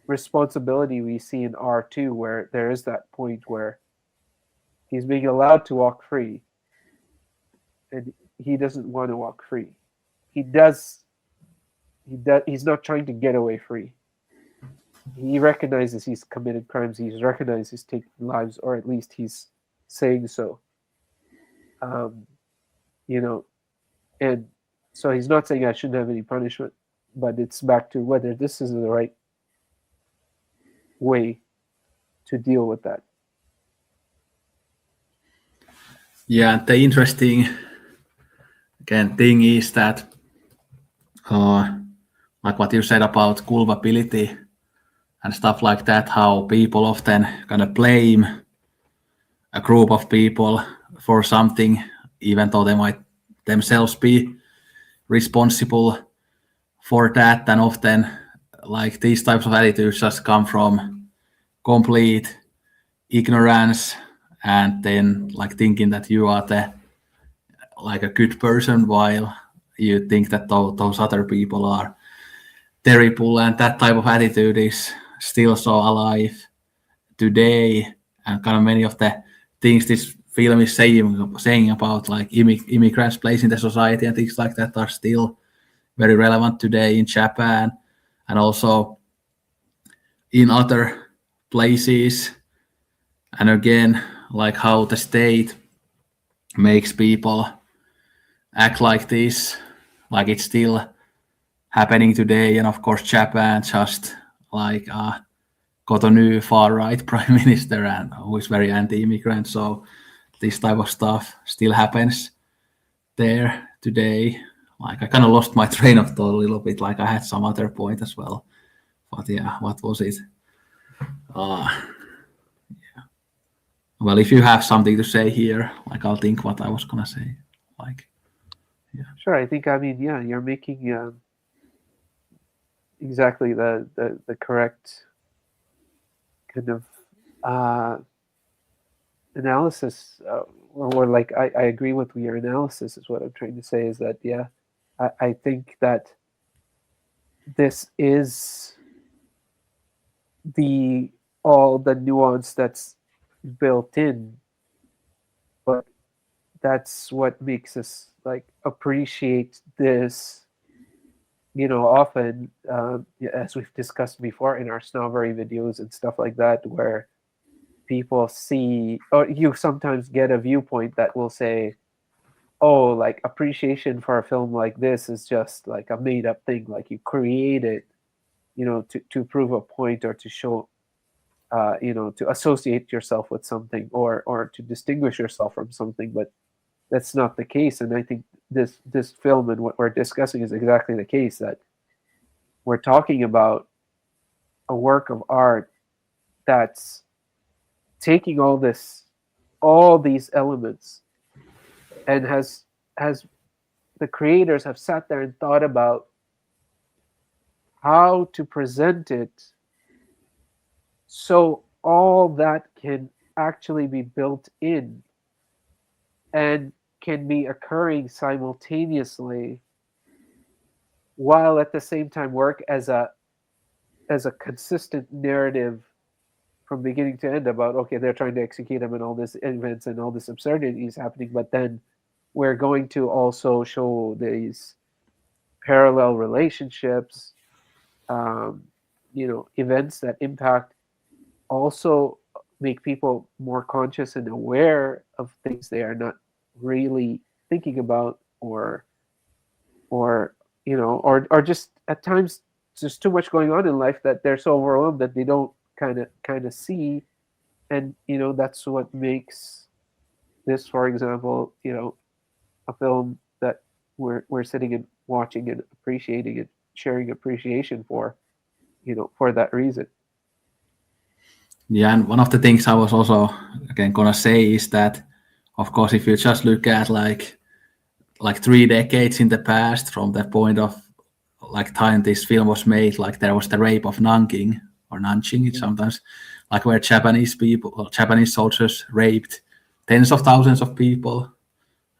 responsibility we see in R2, where there is that point where he's being allowed to walk free, and he doesn't want to walk free. He does. He's not trying to get away free. He recognizes he's committed crimes. He's recognized he's taken lives, or at least he's saying so. Um, you know, and so he's not saying I shouldn't have any punishment, but it's back to whether this is the right way to deal with that. Yeah, the interesting again thing is that, like what you said about culpability and stuff like that, how people often kind of blame a group of people for something, even though they might themselves be responsible for that. And often, like these types of attitudes just come from complete ignorance, and then like thinking that you are the like a good person while you think that those other people are terrible. And that type of attitude is still so alive today, and kind of many of the things this film is saying about like immigrants' place in the society and things like that are still very relevant today in Japan, and also in other places. And again, like how the state makes people act like this, like it's still happening today. And of course, Japan just like got a new far right prime minister, and who is very anti-immigrant. So this type of stuff still happens there today. Like I kind of lost my train of thought a little bit. Like I had some other point as well, but yeah, what was it? Uh, well, if you have something to say here, like I'll think what I was gonna say. Like, Sure, I think, I mean, yeah, you're making exactly the correct kind of uh, analysis, or like I agree with your analysis. Is what I'm trying to say, is that, yeah, I think that this is the all the nuance that's built in, but that's what makes us like appreciate this. Often, as we've discussed before in our snobbery videos and stuff like that, where people see, or you sometimes get a viewpoint that will say, oh, like appreciation for a film like this is just like a made up thing, like you create it, to prove a point, or to show, to associate yourself with something, or to distinguish yourself from something. But that's not the case, and I think this film and what we're discussing is exactly the case, that we're talking about a work of art that's taking all these elements, and has the creators have sat there and thought about how to present it so all that can actually be built in and can be occurring simultaneously while at the same time work as a consistent narrative from beginning to end about, okay, they're trying to execute them and all this events and all this absurdity is happening, but then we're going to also show these parallel relationships, um, events that impact, also make people more conscious and aware of things they are not really thinking about, or or just at times there's too much going on in life that they're so overwhelmed that they don't kind of see. And that's what makes this, for example, a film that we're sitting and watching and appreciating and sharing appreciation for, for that reason. Yeah, and one of the things I was also again gonna say is that, of course, if you just look at like 3 decades in the past from the point of like time this film was made, like there was the rape of Nanking or Nanjing, it's sometimes like where Japanese soldiers raped tens of thousands of people,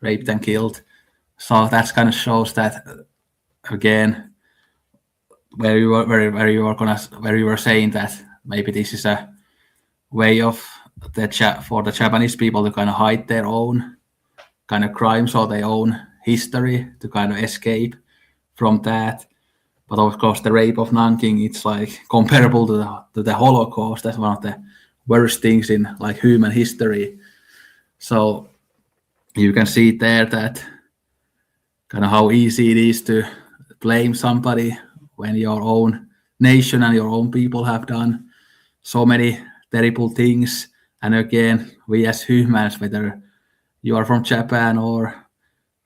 raped and killed. So that kind of shows that again, where you were saying that maybe this is a way of for the Japanese people to kind of hide their own kind of crimes or their own history to kind of escape from that. But of course, the rape of Nanking, it's like comparable to the Holocaust. That's one of the worst things in like human history. So you can see there that kind of how easy it is to blame somebody when your own nation and your own people have done so many terrible things. And again, we as humans, whether you are from Japan or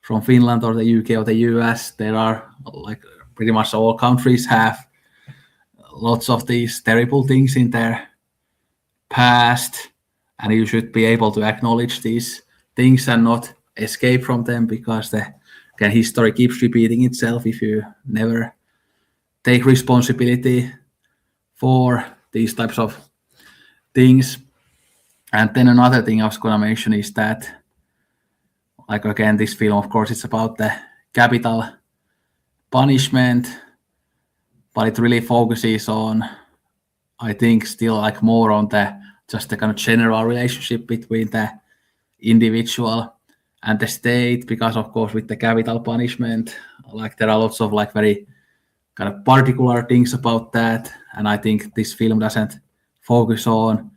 from Finland or the UK or the US, there are like pretty much all countries have lots of these terrible things in their past, and you should be able to acknowledge these things and not escape from them, because the history keeps repeating itself if you never take responsibility for these types of things. And then another thing I was going to mention is that, like again, this film, of course, it's about the capital punishment, but it really focuses on, I think, still like more on the just the kind of general relationship between the individual and the state, because of course with the capital punishment, like there are lots of like very kind of particular things about that, and I think this film doesn't focus on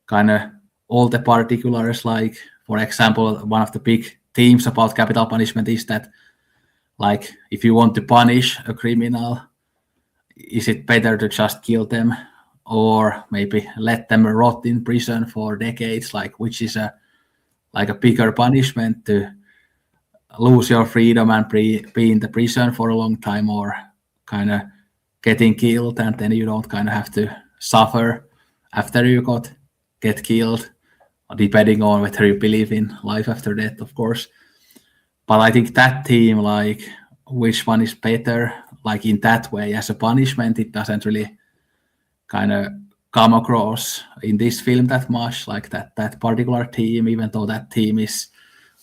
kind of all the particulars. Like for example, one of the big themes about capital punishment is that, like, if you want to punish a criminal, is it better to just kill them or maybe let them rot in prison for decades, like which is a like a bigger punishment, to lose your freedom and be in the prison for a long time, or kind of getting killed and then you don't kind of have to suffer after you get killed, depending on whether you believe in life after death, of course. But I think that theme, like which one is better, like in that way as a punishment, it doesn't really kind of come across in this film that much, like that particular theme, even though that theme is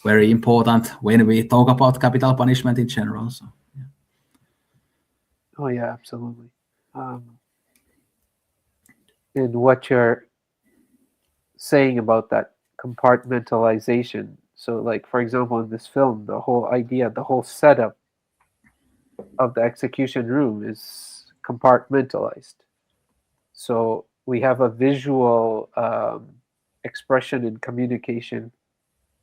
very important when we talk about capital punishment in general. So Oh yeah, absolutely. And what you're saying about that compartmentalization. So, like for example, in this film, the whole idea, the whole setup of the execution room is compartmentalized. So we have a visual expression and communication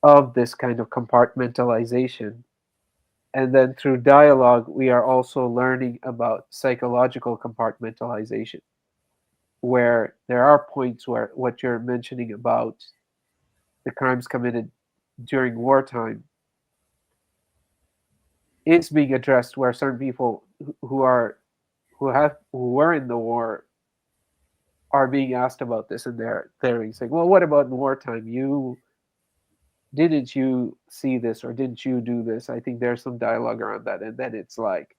of this kind of compartmentalization. And then through dialogue, we are also learning about psychological compartmentalization, where there are points where what you're mentioning about the crimes committed during wartime is being addressed, where certain people who were in the war are being asked about this, and they're saying, well, what about in wartime? You see this, or didn't you do this? I think there's some dialogue around that, and then it's like,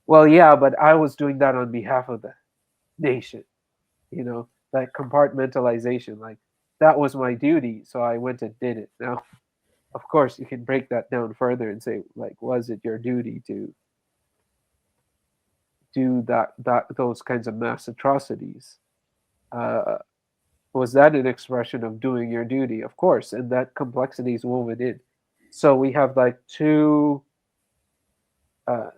well, yeah, but I was doing that on behalf of the nation. That compartmentalization, like that was my duty, so I went and did it. Now, of course, you can break that down further and say, like, was it your duty to do those kinds of mass atrocities? Uh, was that an expression of doing your duty? Of course, and that complexity is woven in. So we have like two, uh,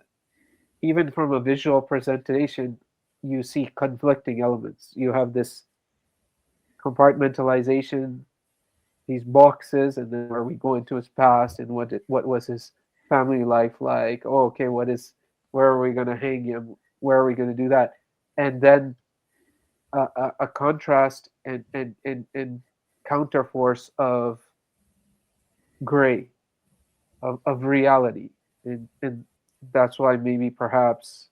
even from a visual presentation, you see conflicting elements. You have this compartmentalization, these boxes, and then where we go into his past and what was his family life like. Oh, okay, where are we going to hang him? Where are we going to do that? And then a contrast and counterforce of gray, of reality, and that's why maybe perhaps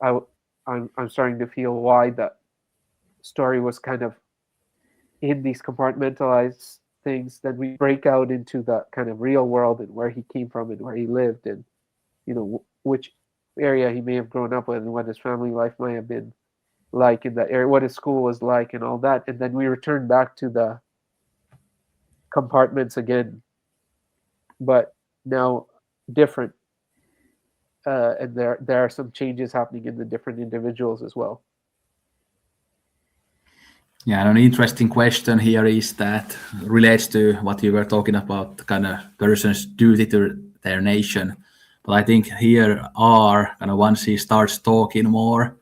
I I'm starting to feel why that story was kind of in these compartmentalized things. Then we break out into the kind of real world and where he came from and where he lived, and which area he may have grown up with and what his family life might have been like in that area, what his school was like, and all that. And then we return back to the compartments again, but now different. And there are some changes happening in the different individuals as well. Yeah, an interesting question here is that relates to what you were talking about, the kind of person's duty to their nation. But I think here are kind of once he starts talking more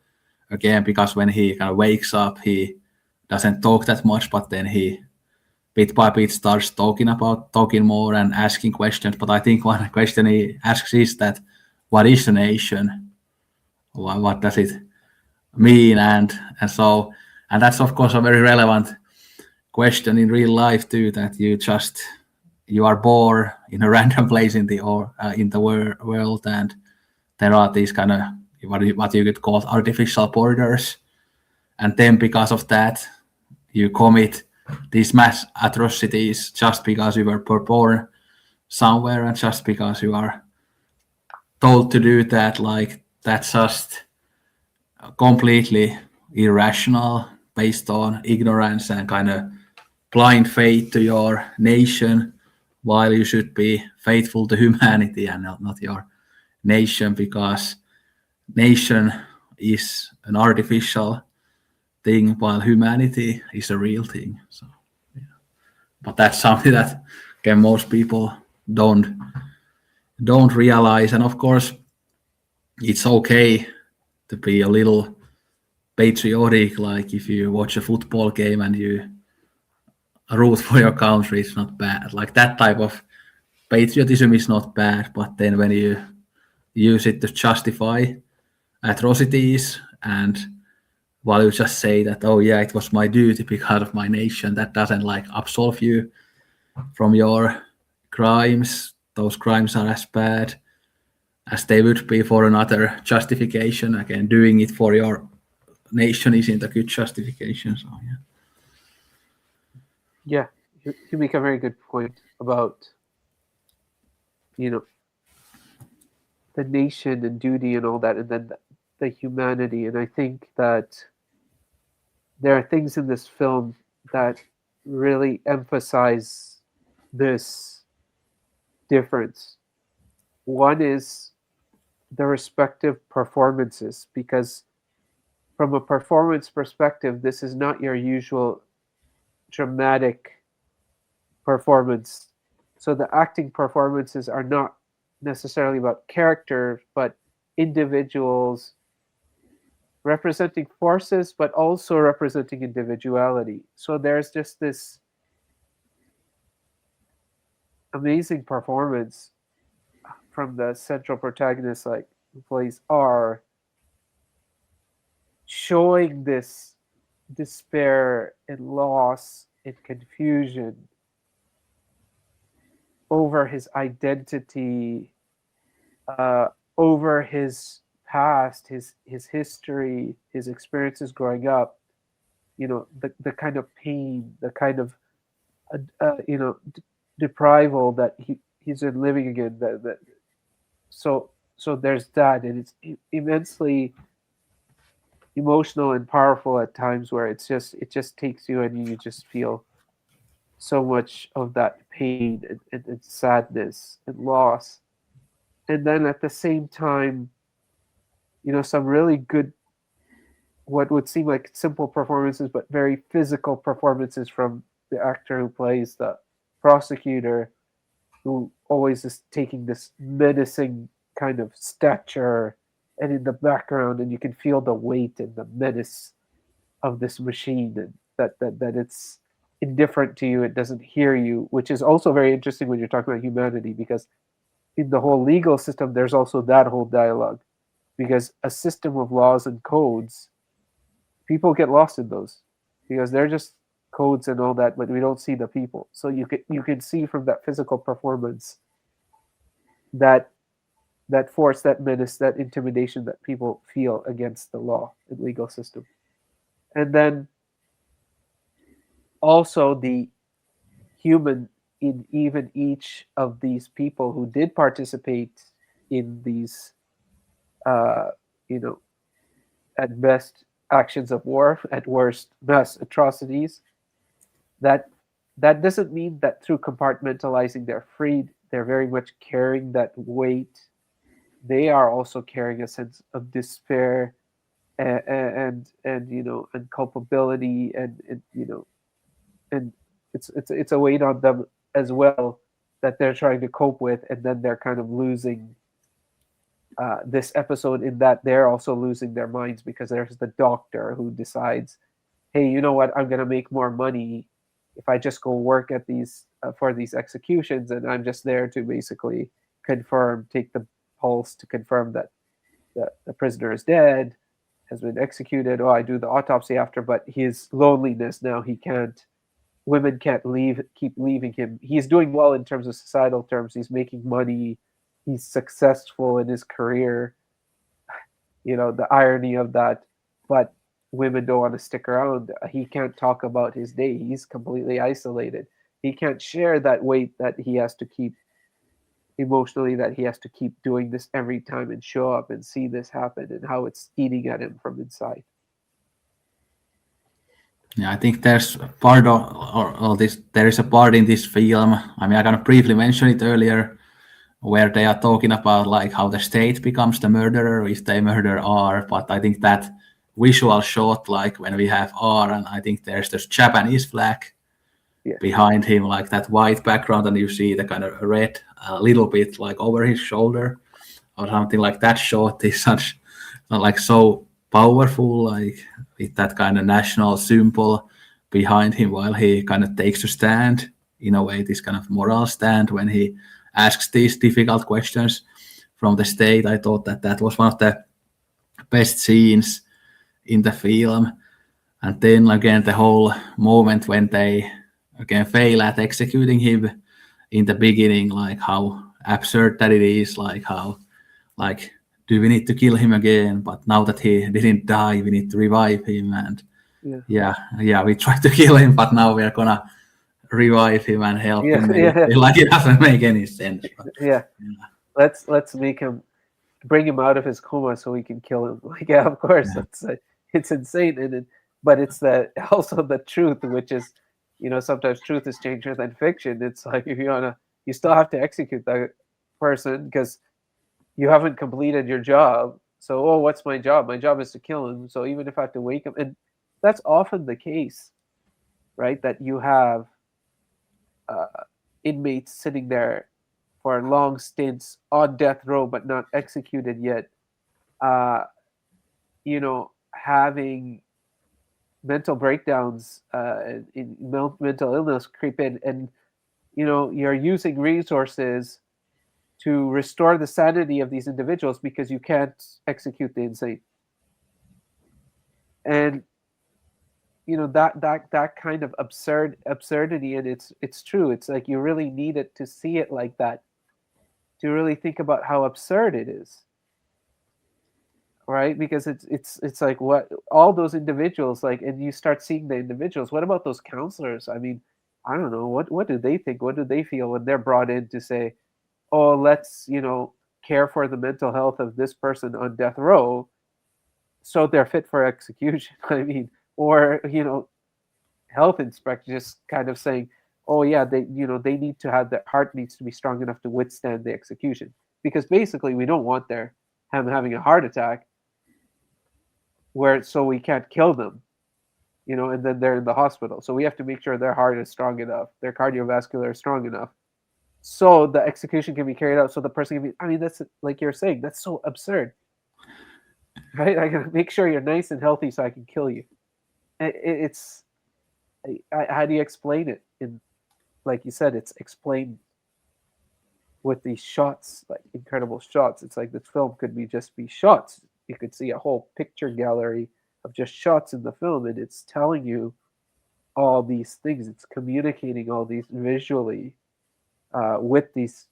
again, because when he kind of wakes up, he doesn't talk that much, but then he bit by bit starts talking more and asking questions. But I think one question he asks is that what is a nation? What does it mean? And that's of course a very relevant question in real life too. That you are born in a random place in the world, and there are these kind of what you could call artificial borders, and then because of that you commit these mass atrocities just because you were born somewhere and just because you are told to do that. Like that's just completely irrational based on ignorance and kind of blind faith to your nation, while you should be faithful to humanity and not your nation, because nation is an artificial thing while humanity is a real thing. So but that's something that again most people don't realize. And of course it's okay to be a little patriotic, like if you watch a football game and you root for your country, it's not bad. Like that type of patriotism is not bad, but then when you use it to justify atrocities, and while you just say that, oh yeah, it was my duty because of my nation, that doesn't like absolve you from your crimes. Those crimes are as bad as they would be for another justification. Again, doing it for your nation isn't a good justification. So yeah. Yeah, you make a very good point about you know the nation and duty and all that, and then the humanity. And I think that there are things in this film that really emphasize this difference. One is the respective performances, because from a performance perspective, this is not your usual dramatic performance. So the acting performances are not necessarily about character, but individuals representing forces, but also representing individuality. So there's just this amazing performance from the central protagonist, like who plays R, showing this despair and loss and confusion over his identity, uh, over his past, his history, his experiences growing up. The kind of pain, the kind of deprival that he's been living again. So there's that, and it's immensely emotional and powerful at times, where it just takes you and you just feel so much of that pain and sadness and loss. And then at the same time, some really good, what would seem like simple performances, but very physical performances from the actor who plays the prosecutor, who always is taking this menacing kind of stature, and in the background, and you can feel the weight and the menace of this machine, and that it's indifferent to you, it doesn't hear you, which is also very interesting when you're talking about humanity, because in the whole legal system there's also that whole dialogue, because a system of laws and codes, people get lost in those because they're just codes and all that, but we don't see the people. So you can see from that physical performance that that force, that menace, that intimidation that people feel against the law and legal system. And then also the human in even each of these people who did participate in these, uh, you know, at best actions of war, at worst mass atrocities. That that doesn't mean that through compartmentalizing they're freed. They're very much carrying that weight. They are also carrying a sense of despair and and culpability, and it's a weight on them as well, that they're trying to cope with, and then they're kind of losing this episode, in that they're also losing their minds, because there's the doctor who decides, hey, you know what, I'm going to make more money if I just go work at these for these executions, and I'm just there to basically confirm, take the pulse to confirm that the prisoner is dead, has been executed. Oh, I do the autopsy after, but his loneliness now, he can't. Women can't keep leaving him. He's doing well in terms of societal terms. He's making money. He's successful in his career. The irony of that. But women don't want to stick around. He can't talk about his day. He's completely isolated. He can't share that weight that he has to keep emotionally, that he has to keep doing this every time and show up and see this happen, and how it's eating at him from inside. Yeah, I think there's part of or this. There is a part in this film. I mean, I kind of briefly mentioned it earlier, where they are talking about like how the state becomes the murderer if they murder R. But I think that visual shot, like when we have R, and I think there's this Japanese flag Yeah. behind him, like that white background, and you see the kind of red a little bit like over his shoulder or something like that. Shot is such like so powerful, like with that kind of national symbol behind him while he kind of takes a stand, in a way, this kind of moral stand when he asks these difficult questions from the state. I thought that that was one of the best scenes in the film. And then again, the whole moment when they again fail at executing him in the beginning, like how absurd that it is, like how, like, do we need to kill him again? But now that he didn't die, we need to revive him. And Yeah. yeah, we tried to kill him, but now we're gonna revive him and help Yeah. him. Yeah. Like it doesn't make any sense. But, Yeah. yeah, Let's make him, bring him out of his coma so we can kill him. Like, yeah, of course, yeah, it's insane, but it's the also the truth, which is, sometimes truth is stranger than fiction. It's like, if you still have to execute that person because you haven't completed your job. So, oh, what's my job? My job is to kill him. So even if I have to wake him, and that's often the case, right? That you have uh, inmates sitting there for long stints on death row but not executed yet, uh, having mental breakdowns, in mental illness creep in, and you're using resources to restore the sanity of these individuals because you can't execute the insane. And that kind of absurdity, and it's true. It's like you really need it to see it like that, to really think about how absurd it is, right? Because it's like, what all those individuals, like, and you start seeing the individuals. What about those counselors? I mean, I don't know, what do they think, what do they feel when they're brought in to say, oh, let's care for the mental health of this person on death row, so they're fit for execution. I mean, or health inspector just kind of saying, oh yeah, they need to have, their heart needs to be strong enough to withstand the execution, because basically we don't want them having a heart attack where so we can't kill them, and then they're in the hospital. So we have to make sure their heart is strong enough, their cardiovascular is strong enough, so the execution can be carried out. So the person can be. I mean, that's like you're saying. That's so absurd, right? I gotta make sure you're nice and healthy so I can kill you. It's how do you explain it? In like you said, it's explained with these shots, like incredible shots. It's like the film could just be shots. You could see a whole picture gallery of just shots in the film, and it's telling you all these things. It's communicating all these visually with these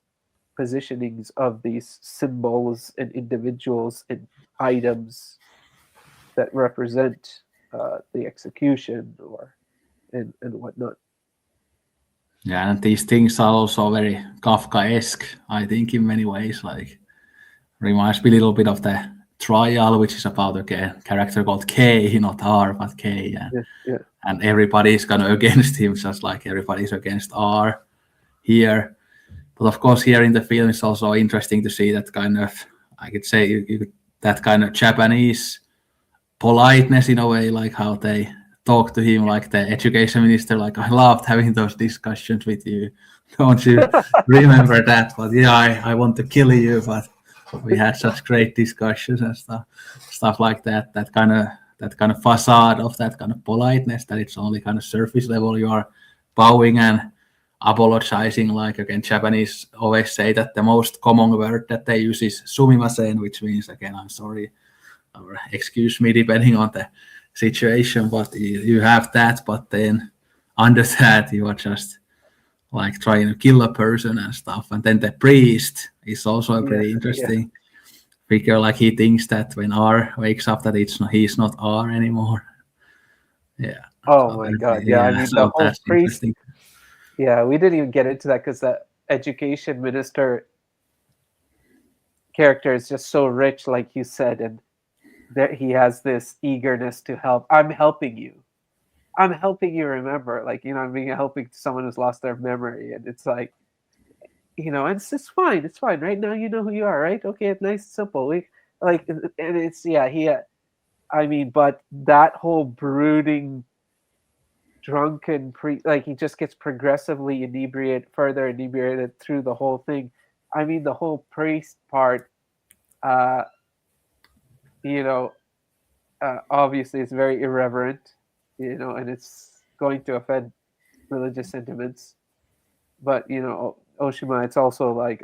positionings of these symbols and individuals and items that represent the execution and whatnot. Yeah, and these things are also very Kafkaesque, I think, in many ways. Like, reminds me a little bit of the Trial, which is about a character called K, not R, but K. Yeah. And everybody's kind of against him, just like everybody's against R here. But of course, here in the film, it's also interesting to see that kind of, I could say, that kind of Japanese politeness in a way, like how they talk to him, like the education minister, like, I loved having those discussions with you. Don't you remember that? But yeah, I want to kill you, but we had such great discussions and stuff like that. That kind of facade of that kind of politeness, that it's only kind of surface level. You are bowing and apologizing. Like, again, Japanese always say that the most common word that they use is sumimasen, which means, again, I'm sorry, or excuse me, depending on the situation. But you have that, but then under that you are just like trying to kill a person and stuff. And then the priest is also a pretty interesting figure. Like, he thinks that when R wakes up that he's not R anymore. Yeah. Oh so my god. Yeah. I mean, the whole priest. Yeah, we didn't even get into that because the education minister character is just so rich, like you said, and that he has this eagerness to help. I'm helping you remember, like, I'm being helping someone who's lost their memory, and it's like, and it's fine right now, you know who you are, right? Okay, it's nice, simple. We like, and it's I mean, but that whole brooding drunken like, he just gets progressively further inebriated through the whole thing. I mean, the whole priest part, obviously it's very irreverent, and it's going to offend religious sentiments. But Oshima, it's also like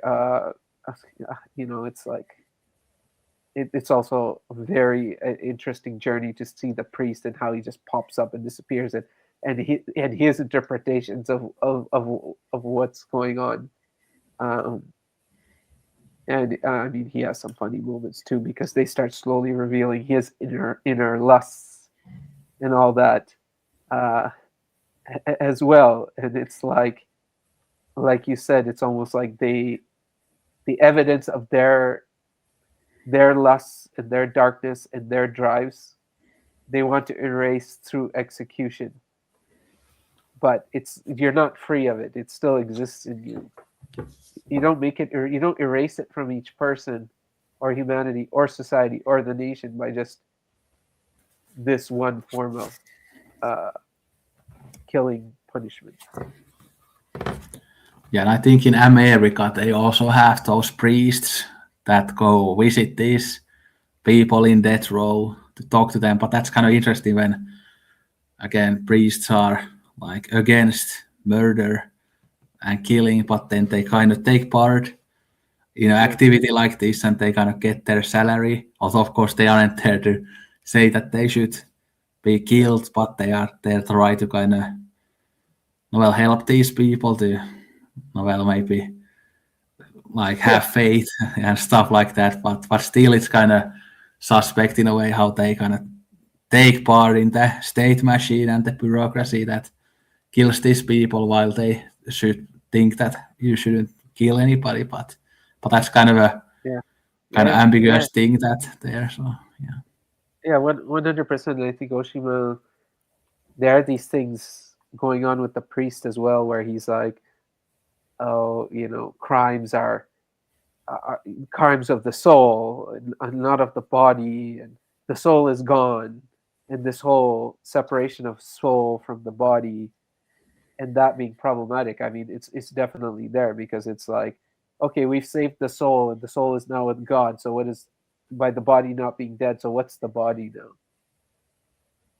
it's like it's also a very interesting journey to see the priest and how he just pops up and disappears, and his interpretations of what's going on. And I mean, he has some funny moments too, because they start slowly revealing his inner lusts and all that as well. And it's like you said, it's almost like the evidence of their lusts and their darkness and their drives, they want to erase through execution. But you're not free of it. It still exists in you. You don't make it, or you don't erase it from each person or humanity or society or the nation by just this one form of killing punishment. Yeah, and I think in America they also have those priests that go visit these people in death row to talk to them. But that's kind of interesting when, again, priests are like against murder and killing, but then they kind of take part in an activity like this and they kind of get their salary. Although, of course, they aren't there to say that they should be killed, but they are there to try to kind of, help these people to, maybe like have faith and stuff like that. But still, it's kind of suspect in a way how they kind of take part in the state machine and the bureaucracy that kills these people, while they should think that you shouldn't kill anybody. But that's kind of a kind of ambiguous thing that there. So yeah. Yeah, 100%. I think Oshima, there are these things going on with the priest as well, where he's like, oh, are crimes of the soul and not of the body, and the soul is gone, and this whole separation of soul from the body, and that being problematic. I mean, it's definitely there, because it's like, okay, we've saved the soul, and the soul is now with God. So what is, by the body not being dead? So what's the body now?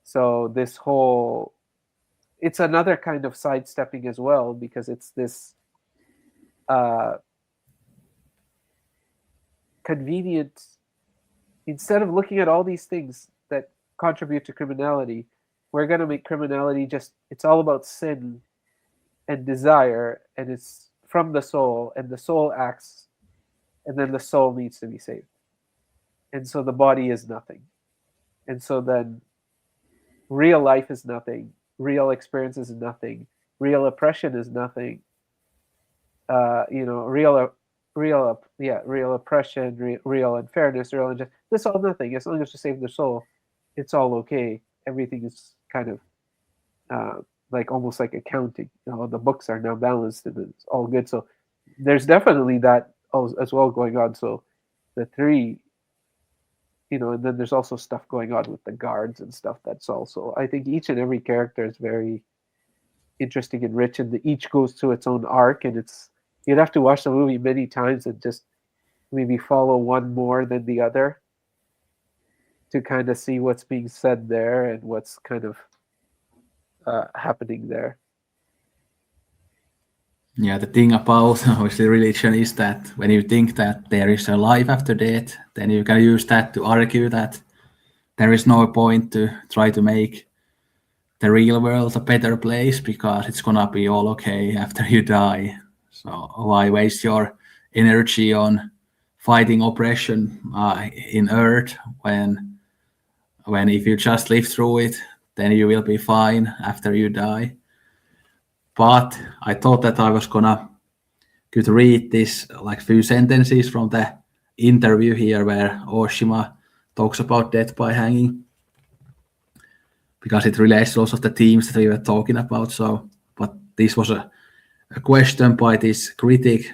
So this whole, it's another kind of sidestepping as well, because it's this uh, convenient, instead of looking at all these things that contribute to criminality, we're going to make criminality just, it's all about sin and desire, and it's from the soul, and the soul acts, and then the soul needs to be saved. And so the body is nothing. And so then real life is nothing, real experience is nothing, real oppression is nothing, real oppression, real unfairness, real injustice. This all nothing. As long as you save the soul, it's all okay. Everything is kind of uh, like almost like accounting. The books are now balanced and it's all good. So there's definitely that as well going on. So the three, and then there's also stuff going on with the guards and stuff. That's also, I think each and every character is very interesting and rich, and each goes to its own arc, and you'd have to watch the movie many times and just maybe follow one more than the other to kind of see what's being said there and what's kind of happening there. Yeah, the thing about obviously religion is that when you think that there is a life after death, then you can use that to argue that there is no point to try to make the real world a better place because it's gonna be all okay after you die. So why waste your energy on fighting oppression in Earth when if you just live through it, then you will be fine after you die. But I thought that I was gonna could read this like few sentences from the interview here where Oshima talks about death by hanging because it relates to also the themes that we were talking about. So, but this was a question by this critic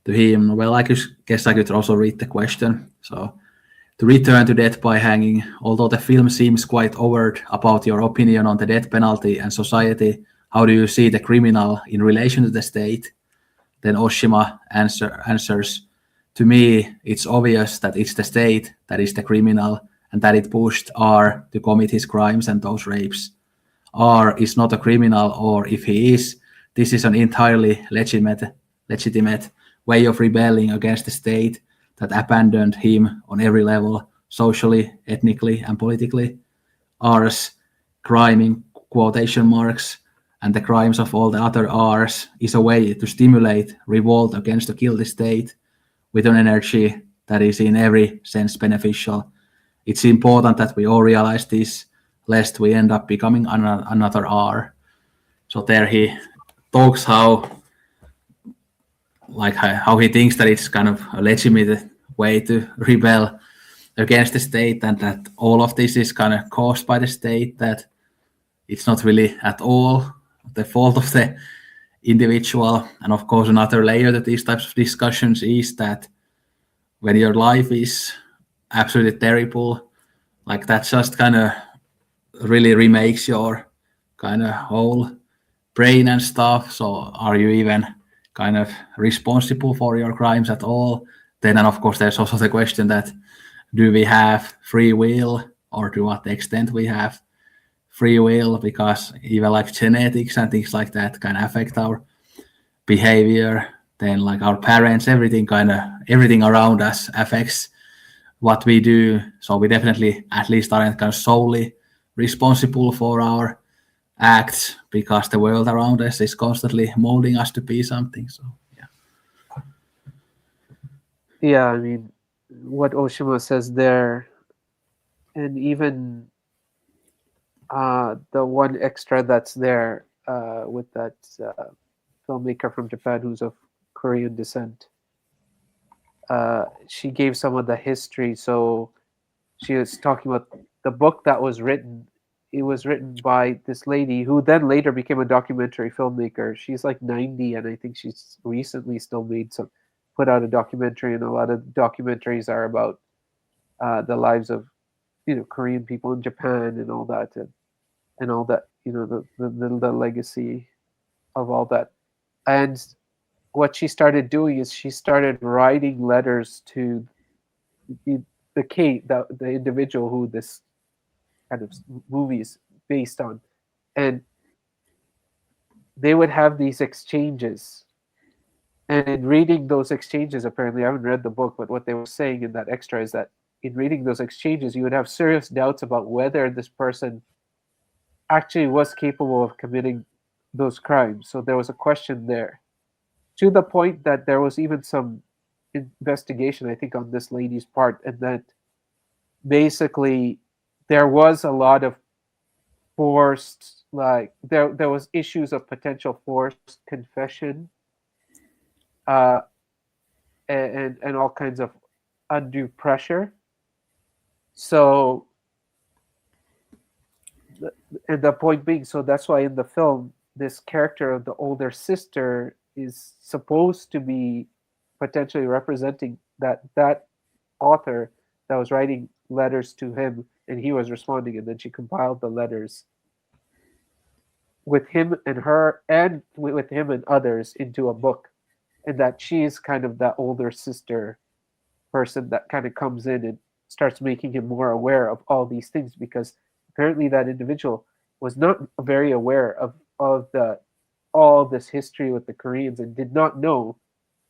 to him. Well, guess I could also read the question. So, to return to death by hanging, although the film seems quite overt about your opinion on the death penalty and society, how do you see the criminal in relation to the state? Then Oshima answers, to me, it's obvious that it's the state that is the criminal and that it pushed R to commit his crimes and those rapes. R is not a criminal, or if he is, this is an entirely legitimate way of rebelling against the state that abandoned him on every level, socially, ethnically, and politically. R's crime in quotation marks and the crimes of all the other R's is a way to stimulate revolt against the guilty state with an energy that is in every sense beneficial. It's important that we all realize this, lest we end up becoming another R. So there he talks how he thinks that it's kind of a legitimate way to rebel against the state, and that all of this is kind of caused by the state, that it's not really at all the fault of the individual. And of course, another layer to these types of discussions is that when your life is absolutely terrible, like that just kind of really remakes your kind of whole brain and stuff. So are you even kind of responsible for your crimes at all? Then, and of course, there's also the question that do we have free will, or to what extent we have free will, because even like genetics and things like that can affect our behavior. Then like our parents, everything around us affects what we do. So we definitely at least aren't kind of solely responsible for our acts, because the world around us is constantly molding us to be something. So yeah. Yeah, I mean, what Oshima says there, and even the one extra that's there with that filmmaker from Japan who's of Korean descent. She gave some of the history. So she was talking about the book that was written, it was written by this lady who then later became a documentary filmmaker. She's like 90, and I think she's recently still put out a documentary, and a lot of documentaries are about the lives of Korean people in Japan and all that, and all that, the legacy of all that. And what she started doing is she started writing letters to the the individual who this kind of movie is based on, and they would have these exchanges. And in reading those exchanges, apparently, I haven't read the book, but what they were saying in that extra is that in reading those exchanges, you would have serious doubts about whether this person actually was capable of committing those crimes. So there was a question there, to the point that there was even some investigation, I think, on this lady's part, and that basically there was a lot of forced, like there was issues of potential forced confession, uh, and all kinds of undue pressure. So, and the point being, so that's why in the film, this character of the older sister is supposed to be potentially representing that author that was writing letters to him, and he was responding, and then she compiled the letters with him and her, and with him and others, into a book, and that she's kind of that older sister person that kind of comes in and starts making him more aware of all these things, because apparently that individual was not very aware of the all this history with the Koreans, and did not know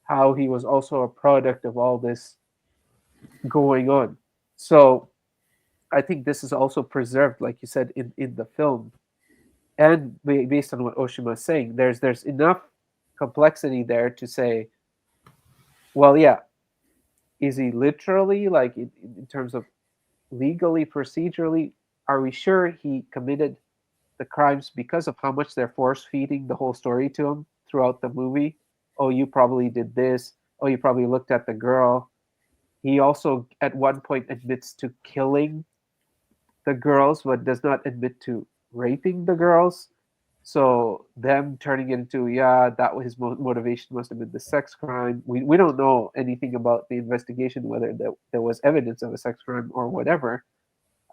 how he was also a product of all this going on. So I think this is also preserved, like you said, in the film, and based on what Oshima is saying, there's enough complexity there to say, well, yeah, is he literally, like, in terms of legally, procedurally, are we sure he committed the crimes because of how much they're force feeding the whole story to him throughout the movie? Oh, you probably did this. Oh, you probably looked at the girl. He also at one point admits to killing the girls, but does not admit to raping the girls. So them turning it into, yeah, that was his motivation, must have been the sex crime. We don't know anything about the investigation, whether there was evidence of a sex crime or whatever.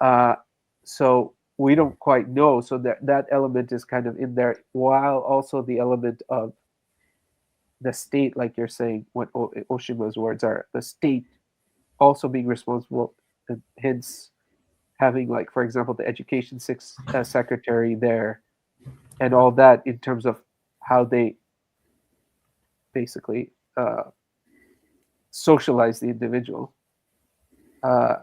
Uh, so we don't quite know. So that element is kind of in there, while also the element of the state, like you're saying, what Oshima's words are, the state also being responsible, and hence having, like, for example, the education secretary there, and all that, in terms of how they basically socialize the individual, uh,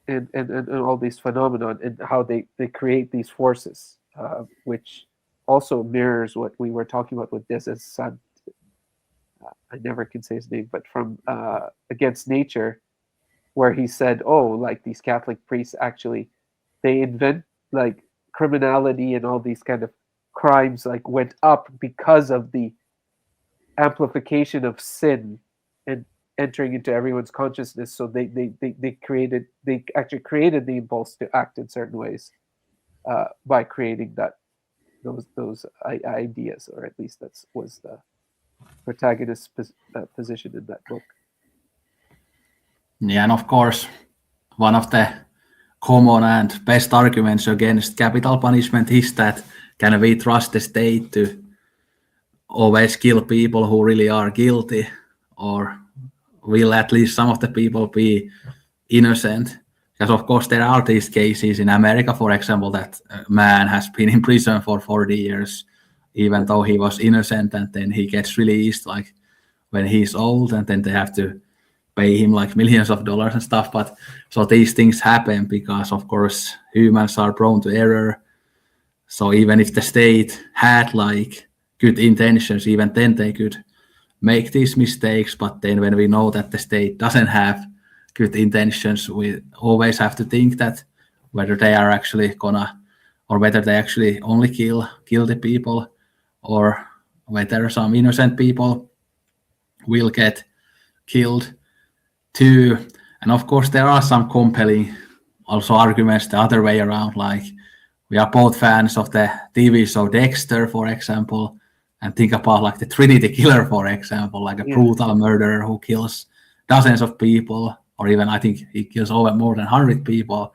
and all these phenomenon, and how they create these forces, which also mirrors what we were talking about with Des's son. I never can say his name, but from Against Nature, where he said, oh, like, these Catholic priests actually, they invent, like, criminality and all these kind of crimes, like, went up because of the amplification of sin and entering into everyone's consciousness. So they actually created the impulse to act in certain ways, by creating those ideas, or at least that was the protagonist's position in that book. Yeah, and of course, one of the common and best arguments against capital punishment is that can we trust the state to always kill people who really are guilty, or will at least some of the people be innocent? Because of course there are these cases in America, for example, that a man has been in prison for 40 years, even though he was innocent, and then he gets released, like, when he's old, and then they have to pay him like millions of dollars and stuff. But so these things happen because, of course, humans are prone to error. So even if the state had like good intentions, even then they could make these mistakes. But then when we know that the state doesn't have good intentions, we always have to think that whether they are actually gonna, or whether they actually only kill guilty people, or whether some innocent people will get killed too. And of course there are some compelling also arguments the other way around. Like we are both fans of the TV show Dexter, for example, and think about like the Trinity Killer, for example, like a brutal murderer who kills dozens of people, or even I think he kills over more than 100 people.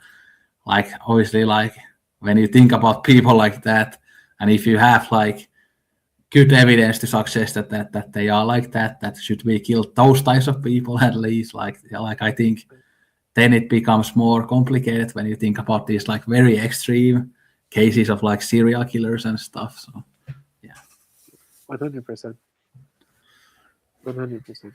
Like obviously, like when you think about people like that, and if you have like good evidence to suggest that they are like that should we kill those types of people at least? Like I think then it becomes more complicated when you think about these like very extreme cases of like serial killers and stuff. So yeah, 100%. 100%.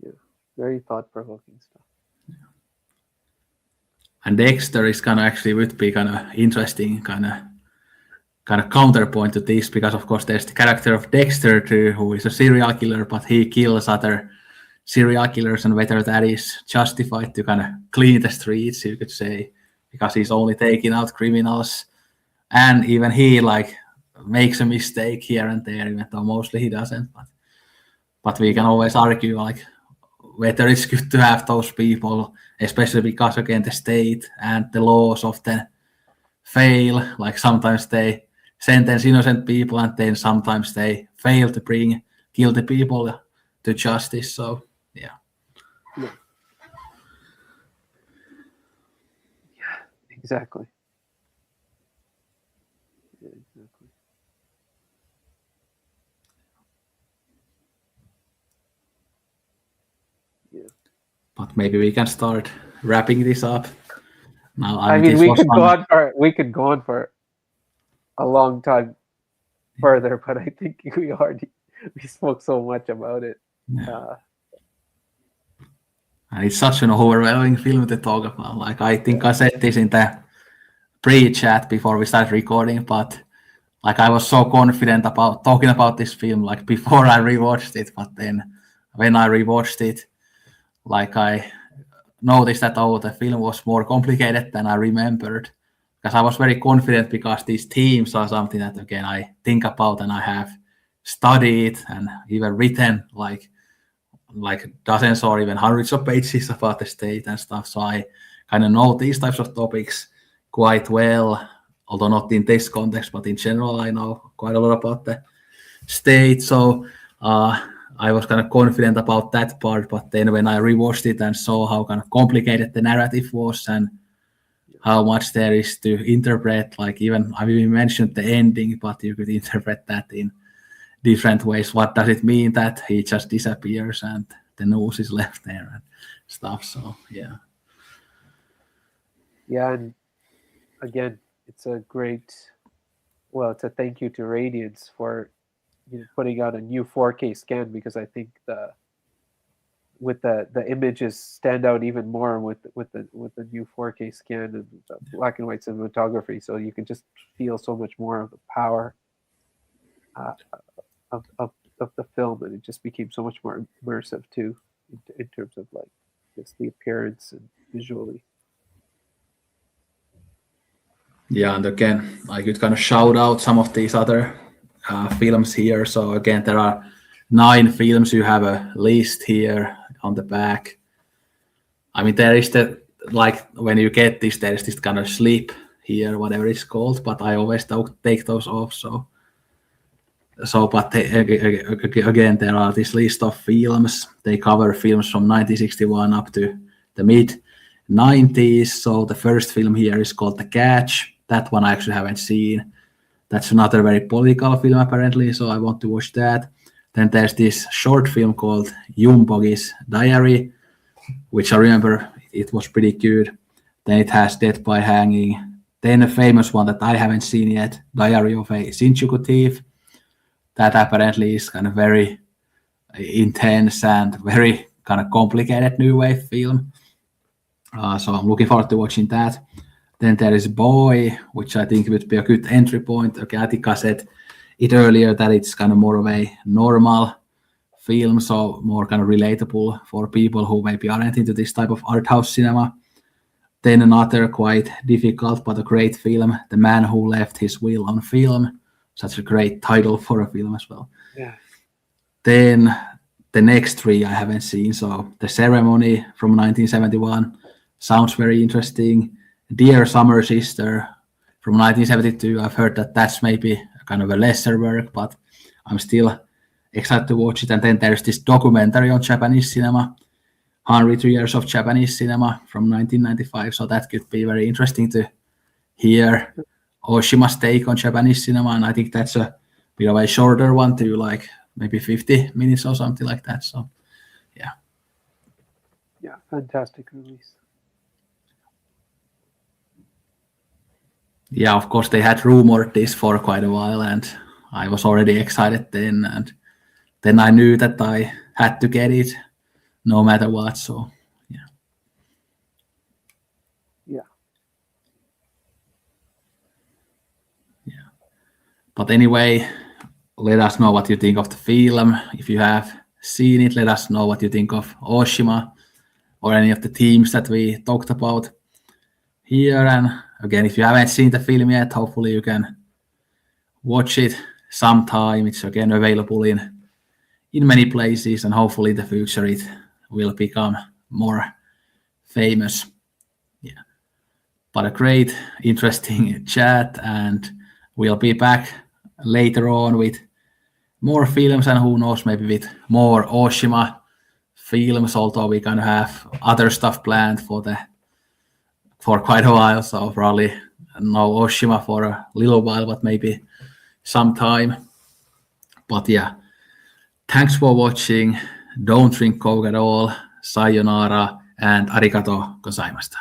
Yeah, very thought-provoking stuff. And Dexter is kind of actually would be kind of interesting kind of counterpoint to this, because of course there's the character of Dexter too, who is a serial killer, but he kills other serial killers, and whether that is justified to kind of clean the streets, you could say, because he's only taking out criminals, and even he like makes a mistake here and there, even though mostly he doesn't. But we can always argue like whether it's good to have those people, especially because again the state and the laws often fail. Like sometimes they sentence innocent people, and then sometimes they fail to bring guilty people to justice. So yeah. Yeah, exactly. Yeah, exactly. Yeah. But maybe we can start wrapping this up. Now, I mean, we could go on for a long time further, but I think we spoke so much about it. Yeah. And it's such an overwhelming film to talk about. Like I think I said this in the pre-chat before we started recording, but like I was so confident about talking about this film like before I rewatched it, but then when I rewatched it, like I noticed that the film was more complicated than I remembered, because I was very confident because these themes are something that again I think about and I have studied and even written like dozens or even hundreds of pages about the state and stuff. So I kind of know these types of topics quite well, although not in this context, but in general I know quite a lot about the state. So I was kind of confident about that part, but then when I rewatched it and saw how kind of complicated the narrative was and how much there is to interpret, like even I mean, mentioned the ending, but you could interpret that in different ways. What does it mean that he just disappears and the nose is left there and stuff? So yeah. Yeah, and again, it's a thank you to Radiance for putting out a new 4K scan, because I think the images stand out even more with the new 4K scan and the black and white cinematography. So you can just feel so much more of the power of the film, and it just became so much more immersive too, in terms of like just the appearance and visually. Yeah, and again, I could kind of shout out some of these other films here. So again, there are 9 films. You have a list here on the back. I mean, there is like when you get this, there is this kind of slip here, whatever it's called, but I always take those off. But again, there are this list of films. They cover films from 1961 up to the mid-90s. So the first film here is called The Catch. That one I actually haven't seen. That's another very political film, apparently, so I want to watch that. Then there's this short film called Jumbogi's Diary, which I remember it was pretty good. Then it has Death by Hanging. Then a famous one that I haven't seen yet, Diary of a Shinjuku Thief. That apparently is kind of very intense and very kind of complicated new wave film. So I'm looking forward to watching that. Then there is Boy, which I think would be a good entry point. Okay, I think I said it earlier that it's kind of more of a normal film, so more kind of relatable for people who maybe aren't into this type of art house cinema. Then another quite difficult but a great film, The Man Who Left His Will on Film. Such a great title for a film as well. Yeah. Then the next three I haven't seen. So The Ceremony from 1971 sounds very interesting. Dear Summer Sister from 1972. I've heard that that's maybe kind of a lesser work, but I'm still excited to watch it. And then there's this documentary on Japanese cinema, 100 Years of Japanese Cinema from 1995. So that could be very interesting to hear Oshima's take on Japanese cinema. And I think that's a bit of a shorter one too, like maybe 50 minutes or something like that. So, yeah. Yeah, fantastic release. Yeah, of course, they had rumored this for quite a while, and I was already excited then. And then I knew that I had to get it no matter what. So, yeah. Yeah. Yeah. But anyway, let us know what you think of the film. If you have seen it, let us know what you think of Oshima or any of the themes that we talked about here. And again, if you haven't seen the film yet, hopefully you can watch it sometime. It's again available in many places, and hopefully in the future it will become more famous. Yeah. But a great, interesting chat, and we'll be back later on with more films, and who knows, maybe with more Oshima films, although we kind of have other stuff planned for quite a while, so probably no Oshima for a little while, but maybe sometime. But yeah, thanks for watching. Don't drink Coke at all. Sayonara and arigato gozaimashita.